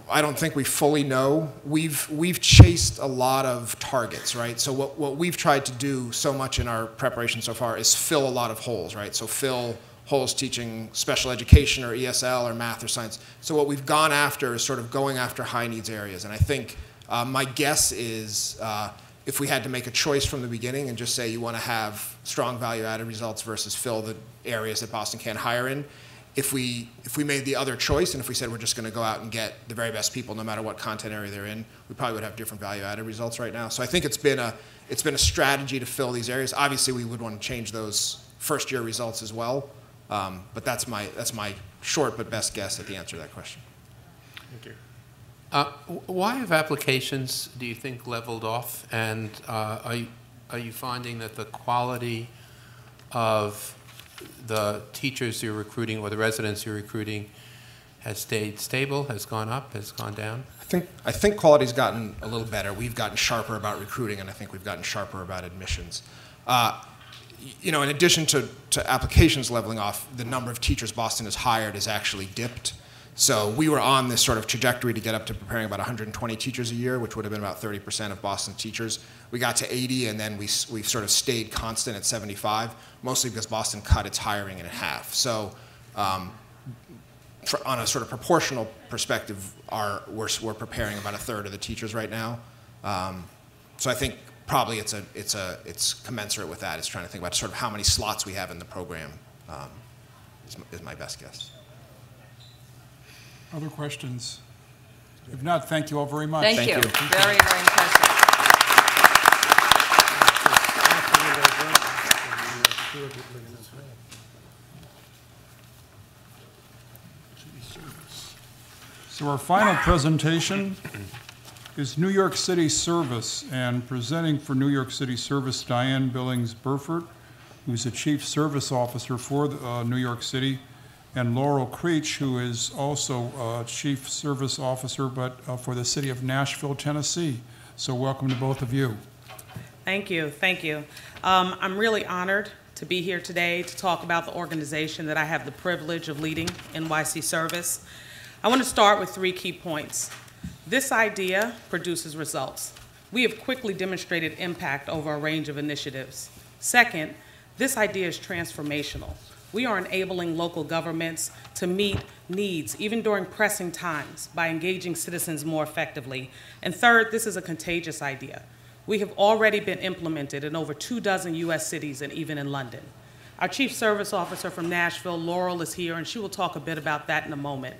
I don't think we fully know. We've chased a lot of targets, right? So what we've tried to do so much in our preparation so far is fill a lot of holes, right? So fill holes teaching special education or ESL or math or science. So what we've gone after is sort of going after high needs areas. And I think my guess is if we had to make a choice from the beginning and just say you want to have strong value added results versus fill the areas that Boston can't hire in, if we made the other choice and if we said we're just going to go out and get the very best people no matter what content area they're in, we probably would have different value-added results right now. So I think it's been a strategy to fill these areas. Obviously, we would want to change those first-year results as well, but that's my short but best guess at the answer to that question. Thank you. Why have applications, do you think, leveled off? And are you finding that the quality of the teachers you're recruiting or the residents you're recruiting has stayed stable, has gone up, has gone down? I think quality's gotten a little better. We've gotten sharper about recruiting, and I think we've gotten sharper about admissions. In addition to applications leveling off, the number of teachers Boston has hired has actually dipped. So we were on this sort of trajectory to get up to preparing about 120 teachers a year, which would have been about 30% of Boston teachers. We got to 80, and then we've sort of stayed constant at 75, mostly because Boston cut its hiring in half. So on a sort of proportional perspective, we're preparing about a third of the teachers right now. So I think probably it's commensurate with that. It's trying to think about sort of how many slots we have in the program is my best guess. Other questions? If not, thank you all very much. Thank you. Very, very impressive. So our final presentation is New York City Service, and presenting for New York City Service, Diane Billings-Burford, who's the Chief Service Officer for New York City, and Laurel Creech, who is also Chief Service Officer, but for the city of Nashville, Tennessee. So welcome to both of you. Thank you, thank you. I'm really honored to be here today to talk about the organization that I have the privilege of leading, NYC Service. I want to start with 3 key points. This idea produces results. We have quickly demonstrated impact over a range of initiatives. Second, this idea is transformational. we are enabling local governments to meet needs, even during pressing times, by engaging citizens more effectively. And third, this is a contagious idea. We have already been implemented in over 24 U.S. cities and even in London. Our Chief Service Officer from Nashville, Laurel, is here, and she will talk a bit about that in a moment.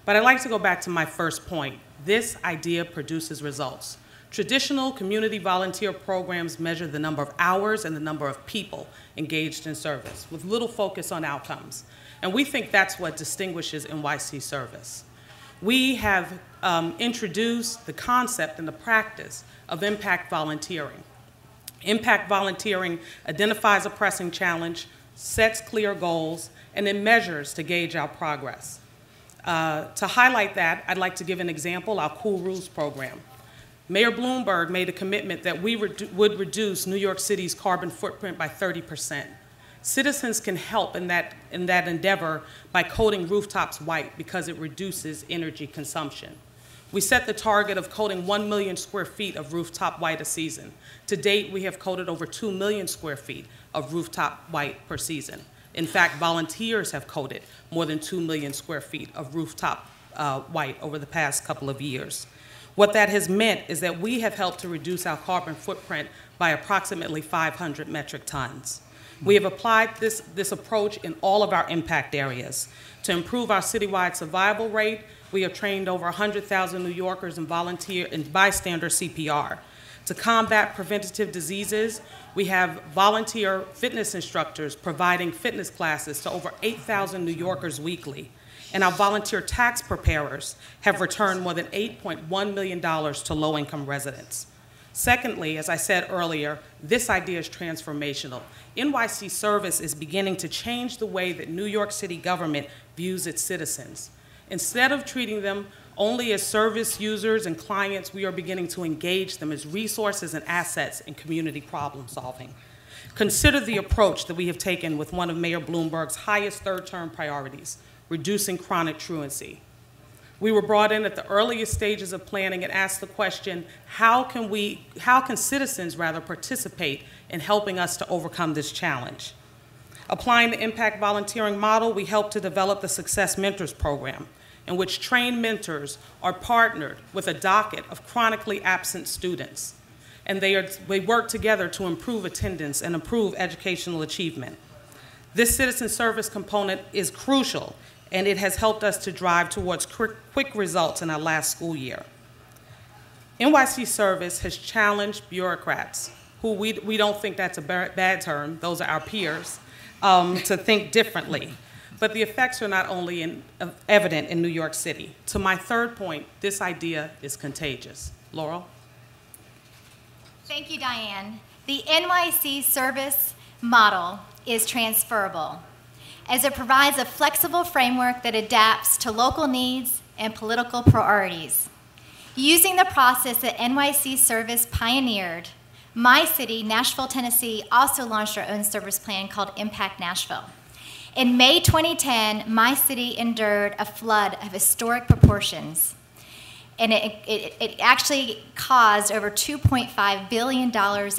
But I'd like to go back to my first point. This idea produces results. Traditional community volunteer programs measure the number of hours and the number of people engaged in service, with little focus on outcomes. And we think that's what distinguishes NYC service. We have introduced the concept and the practice of impact volunteering. Impact volunteering identifies a pressing challenge, sets clear goals, and then measures to gauge our progress. To highlight that, I'd like to give an example, our Cool Rules program. Mayor Bloomberg made a commitment that we would reduce New York City's carbon footprint by 30%. Citizens can help in that endeavor by coating rooftops white because it reduces energy consumption. We set the target of coating 1 million square feet of rooftop white a season. To date, we have coated over 2 million square feet of rooftop white per season. In fact, volunteers have coated more than 2 million square feet of rooftop white over the past couple of years. What that has meant is that we have helped to reduce our carbon footprint by approximately 500 metric tons. We have applied this approach in all of our impact areas. To improve our citywide survival rate, we have trained over 100,000 New Yorkers in volunteer and bystander CPR. To combat preventative diseases, we have volunteer fitness instructors providing fitness classes to over 8,000 New Yorkers weekly. And our volunteer tax preparers have returned more than $8.1 million to low-income residents. Secondly, as I said earlier, this idea is transformational. NYC Service is beginning to change the way that New York City government views its citizens. Instead of treating them only as service users and clients, we are beginning to engage them as resources and assets in community problem solving. Consider the approach that we have taken with one of Mayor Bloomberg's highest third-term priorities, reducing chronic truancy. We were brought in at the earliest stages of planning and asked the question, how can citizens participate in helping us to overcome this challenge? Applying the impact volunteering model, we helped to develop the Success Mentors program, in which trained mentors are partnered with a docket of chronically absent students. And they work together to improve attendance and improve educational achievement. This citizen service component is crucial, and it has helped us to drive towards quick results in our last school year. NYC Service has challenged bureaucrats, who we don't think that's a bad term, those are our peers, to think differently. But the effects are not only evident in New York City. To my third point, this idea is contagious. Laurel? Thank you, Diane. The NYC Service model is transferable, as it provides a flexible framework that adapts to local needs and political priorities. Using the process that NYC Service pioneered, my city, Nashville, Tennessee, also launched our own service plan called Impact Nashville. In May 2010, my city endured a flood of historic proportions, and it actually caused over $2.5 billion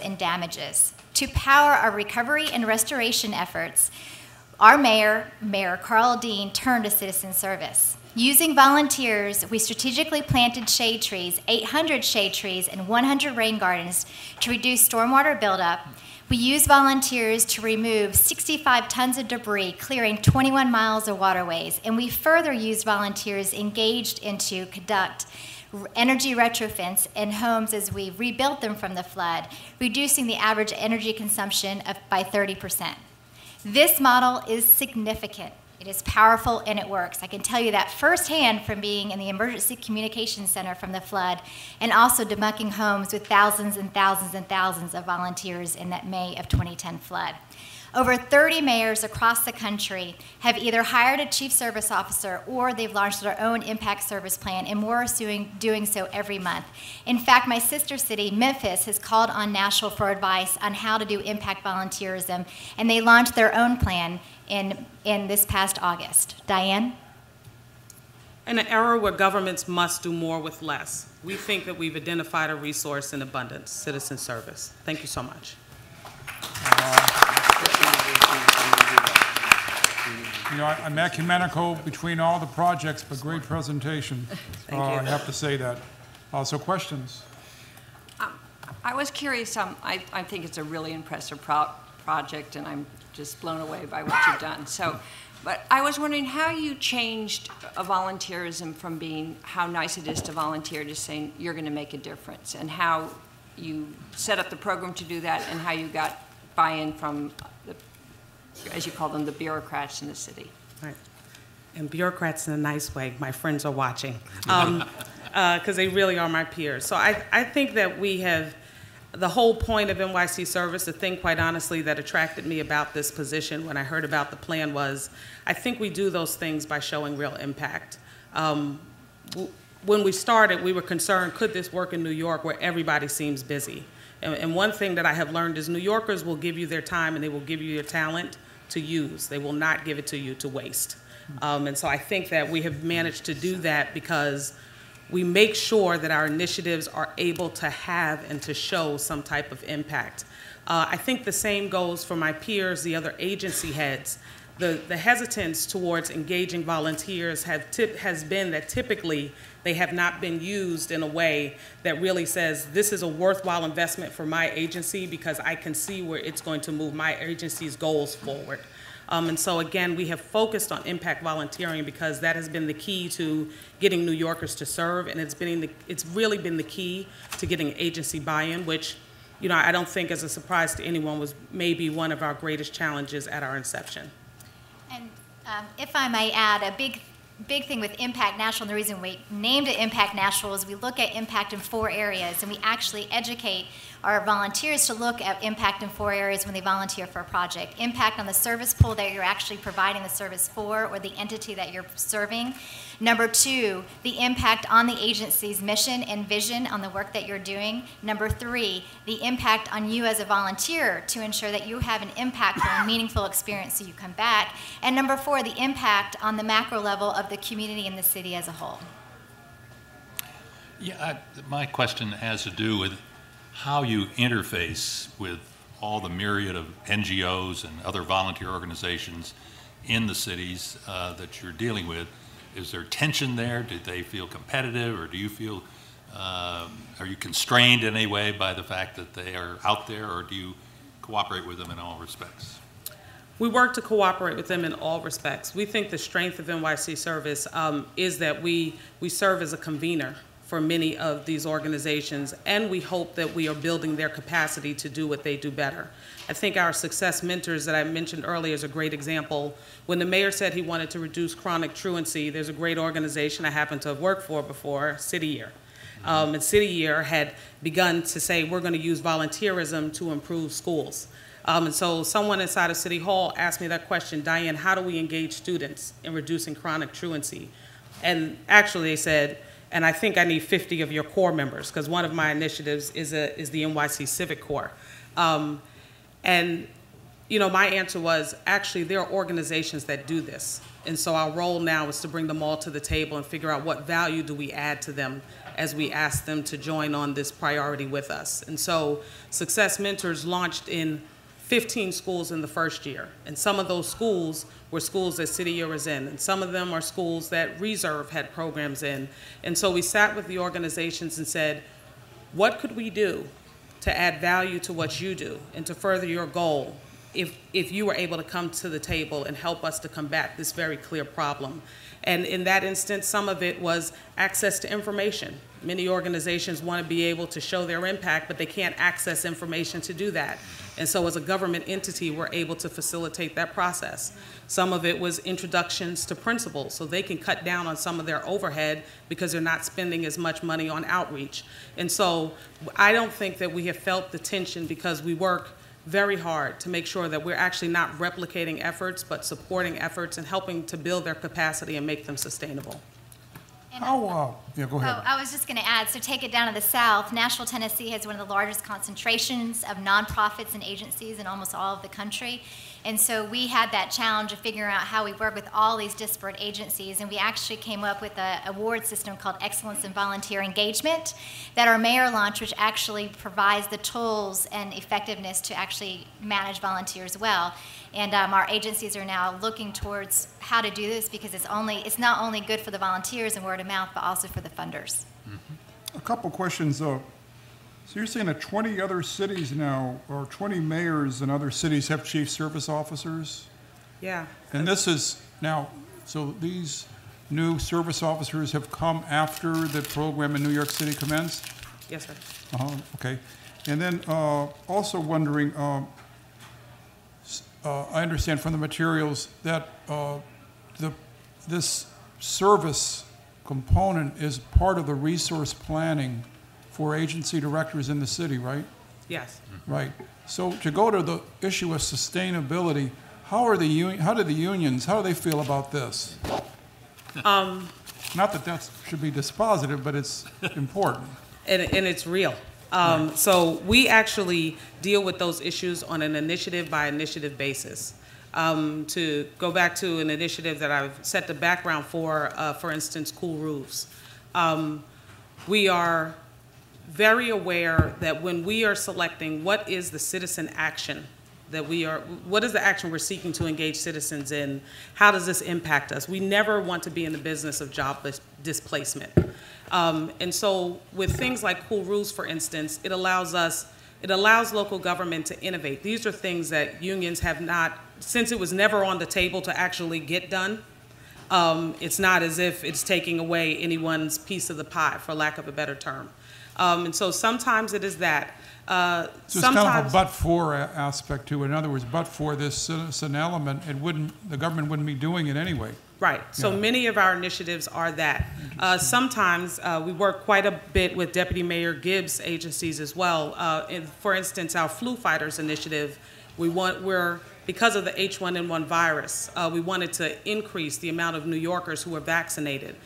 in damages. To power our recovery and restoration efforts, our mayor, Mayor Carl Dean, turned to citizen service. Using volunteers, we strategically planted shade trees, 800 shade trees, and 100 rain gardens to reduce stormwater buildup. We used volunteers to remove 65 tons of debris, clearing 21 miles of waterways, and we further used volunteers engaged into conduct energy retrofits in homes as we rebuilt them from the flood, reducing the average energy consumption by 30%. This model is significant. It is powerful and it works. I can tell you that firsthand from being in the Emergency Communications Center from the flood and also debunking homes with thousands and thousands and thousands of volunteers in that May of 2010 flood. Over 30 mayors across the country have either hired a chief service officer or they've launched their own impact service plan, and more are doing so every month. In fact, my sister city, Memphis, has called on Nashville for advice on how to do impact volunteerism, and they launched their own plan in this past August. Diane? In an era where governments must do more with less, we think that we've identified a resource in abundance, citizen service. Thank you so much. You know, I'm ecumenical between all the projects, but great presentation. Thank you. I have to say that. So questions? I was curious, I think it's a really impressive project, and I'm just blown away by what you've done. So, but I was wondering how you changed a volunteerism from being how nice it is to volunteer to saying you're going to make a difference, and how you set up the program to do that, and how you got buy-in from, the, as you call them, the bureaucrats in the city. Right. And bureaucrats in a nice way. My friends are watching, because they really are my peers. So I think that we have, the whole point of NYC Service, the thing, quite honestly, that attracted me about this position when I heard about the plan was, I think we do those things by showing real impact. When we started, we were concerned, could this work in New York where everybody seems busy? And one thing that I have learned is New Yorkers will give you their time and they will give you your talent to use. They will not give it to you to waste. And so I think that we have managed to do that because we make sure that our initiatives are able to have and to show some type of impact. I think the same goes for my peers, the other agency heads. The hesitance towards engaging volunteers has been that typically they have not been used in a way that really says this is a worthwhile investment for my agency because I can see where it's going to move my agency's goals forward. And so again, we have focused on impact volunteering because that has been the key to getting New Yorkers to serve, and it's really been the key to getting agency buy-in, which, you know, I don't think as a surprise to anyone was maybe one of our greatest challenges at our inception. And if I may add, a big thing with Impact National, and the reason we named it Impact National is we look at impact in 4 areas, and we actually educate our volunteers to look at impact in 4 areas when they volunteer for a project. Impact on the service pool that you're actually providing the service for, or the entity that you're serving. Number 2, the impact on the agency's mission and vision on the work that you're doing. Number 3, the impact on you as a volunteer to ensure that you have an impactful and meaningful experience so you come back. And number 4, the impact on the macro level of the community and the city as a whole. Yeah, my question has to do with how you interface with all the myriad of NGOs and other volunteer organizations in the cities that you're dealing with. Is there tension there? Do they feel competitive, or do you feel, are you constrained in any way by the fact that they are out there, or do you cooperate with them in all respects? We work to cooperate with them in all respects. We think the strength of NYC Service is that we serve as a convener for many of these organizations, and we hope that we are building their capacity to do what they do better. I think our success mentors that I mentioned earlier is a great example. When the mayor said he wanted to reduce chronic truancy, there's a great organization I happen to have worked for before, City Year. And City Year had begun to say, we're going to use volunteerism to improve schools. And so someone inside of City Hall asked me that question, Diane, how do we engage students in reducing chronic truancy? And actually they said, and I think I need 50 of your core members, because one of my initiatives is the NYC Civic Corps. And you know, my answer was, actually, there are organizations that do this. And so our role now is to bring them all to the table and figure out what value do we add to them as we ask them to join on this priority with us. And so Success Mentors launched in 15 schools in the first year. And some of those schools were schools that City Year was in. And some of them are schools that Reserve had programs in. And so we sat with the organizations and said, what could we do to add value to what you do and to further your goal if you were able to come to the table and help us to combat this very clear problem? And in that instance, some of it was access to information. Many organizations want to be able to show their impact, but they can't access information to do that. And so as a government entity, we're able to facilitate that process. Some of it was introductions to principals, so they can cut down on some of their overhead because they're not spending as much money on outreach. And so I don't think that we have felt the tension because we work very hard to make sure that we're actually not replicating efforts, but supporting efforts and helping to build their capacity and make them sustainable. Yeah, go ahead. Oh, I was just going to add, so take it down to the south. Nashville, Tennessee has one of the largest concentrations of nonprofits and agencies in almost all of the country. And so we had that challenge of figuring out how we work with all these disparate agencies, and we actually came up with an award system called Excellence in Volunteer Engagement that our mayor launched, which actually provides the tools and effectiveness to actually manage volunteers well. And our agencies are now looking towards how to do this because it's not only good for the volunteers and word of mouth, but also for the funders. A couple questions. So you're saying that 20 other cities now, or 20 mayors in other cities have chief service officers? Yeah. And this is now, so these new service officers have come after the program in New York City commenced? Yes, sir. Okay. And then also wondering, I understand from the materials that this service component is part of the resource planning for agency directors in the city, right? Yes. Right. So to go to the issue of sustainability, how do the unions, how do they feel about this? Not that that should be dispositive, but it's important. And it's real. So we actually deal with those issues on an initiative by initiative basis. To go back to an initiative that I've set the background for instance, cool roofs. We are very aware that when we are selecting what is the citizen action that what is the action we're seeking to engage citizens in, how does this impact us? We never want to be in the business of job displacement. And so with things like cool roofs, for instance, it allows local government to innovate. These are things that unions have not, since it was never on the table to actually get done, it's not as if it's taking away anyone's piece of the pie, for lack of a better term. And so sometimes it is that. So it's kind of a but-for aspect to it. In other words, but for this citizen element, the government wouldn't be doing it anyway. Right. So many of our initiatives are that. Sometimes we work quite a bit with Deputy Mayor Gibbs' agencies as well. For instance, our Flu Fighters initiative, because of the H1N1 virus, we wanted to increase the amount of New Yorkers who are vaccinated.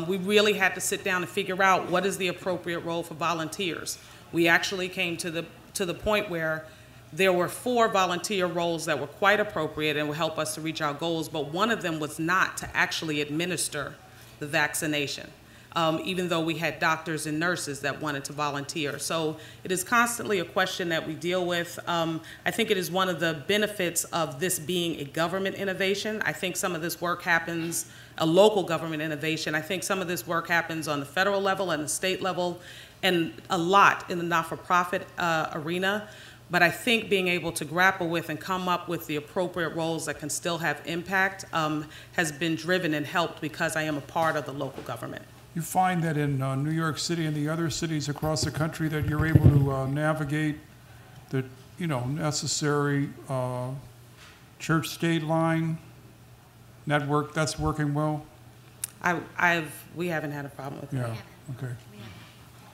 We really had to sit down and figure out what is the appropriate role for volunteers. We actually came to the point where there were 4 volunteer roles that were quite appropriate and would help us to reach our goals, but one of them was not to actually administer the vaccination, even though we had doctors and nurses that wanted to volunteer. So it is constantly a question that we deal with. I think it is one of the benefits of this being a government innovation. I think some of this work happens, a local government innovation. I think some of this work happens on the federal level and the state level, and a lot in the not-for-profit arena. But I think being able to grapple with and come up with the appropriate roles that can still have impact has been driven and helped because I am a part of the local government. You find that in New York City and the other cities across the country that you're able to navigate the necessary church-state line network that's working well? We haven't had a problem with that. Yeah. Okay.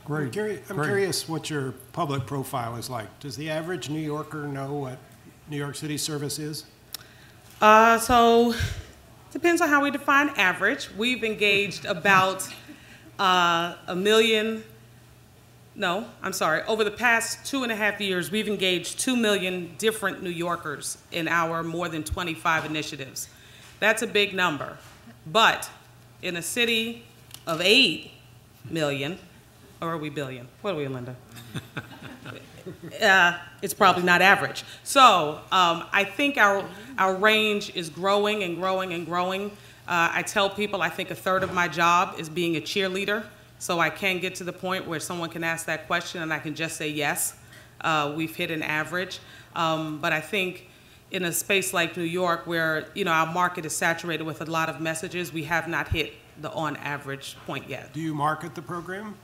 Great. I'm curious what your public profile is like. Does the average New Yorker know what New York City service is? So depends on how we define average. We've engaged about over the past 2.5 years, we've engaged 2 million different New Yorkers in our more than 25 initiatives. That's a big number. But in a city of 8 million, or are we billion? What are we, Linda? It's probably not average. So I think our range is growing and growing and growing. I tell people I think 1/3 of my job is being a cheerleader, so I can get to the point where someone can ask that question and I can just say yes. We've hit an average. But I think in a space like New York where our market is saturated with a lot of messages, we have not hit the on average point yet. Do you market the program?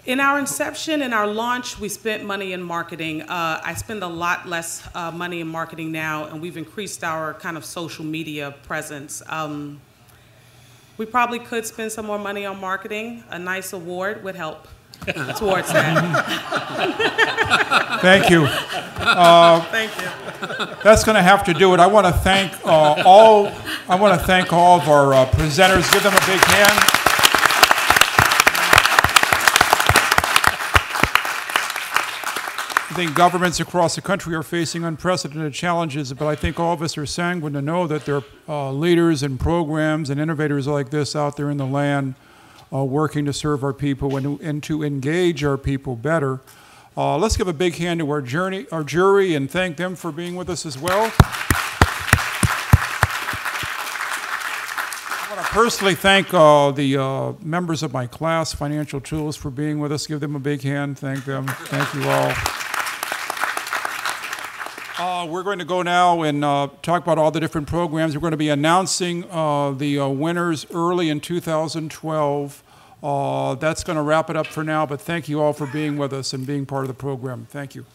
In our inception, in our launch, we spent money in marketing. I spend a lot less money in marketing now, and we've increased our kind of social media presence. We probably could spend some more money on marketing. A nice award would help towards that. Thank you. Thank you. That's going to have to do it. I want to thank all of our presenters. Give them a big hand. I think governments across the country are facing unprecedented challenges, but I think all of us are sanguine to know that there are leaders and programs and innovators like this out there in the land working to serve our people and to engage our people better. Let's give a big hand to our jury and thank them for being with us as well. I want to personally thank the members of my class, Financial Tools, for being with us. Give them a big hand. Thank them. Thank you all. We're going to go now and talk about all the different programs. We're going to be announcing the winners early in 2012. That's going to wrap it up for now, but thank you all for being with us and being part of the program. Thank you.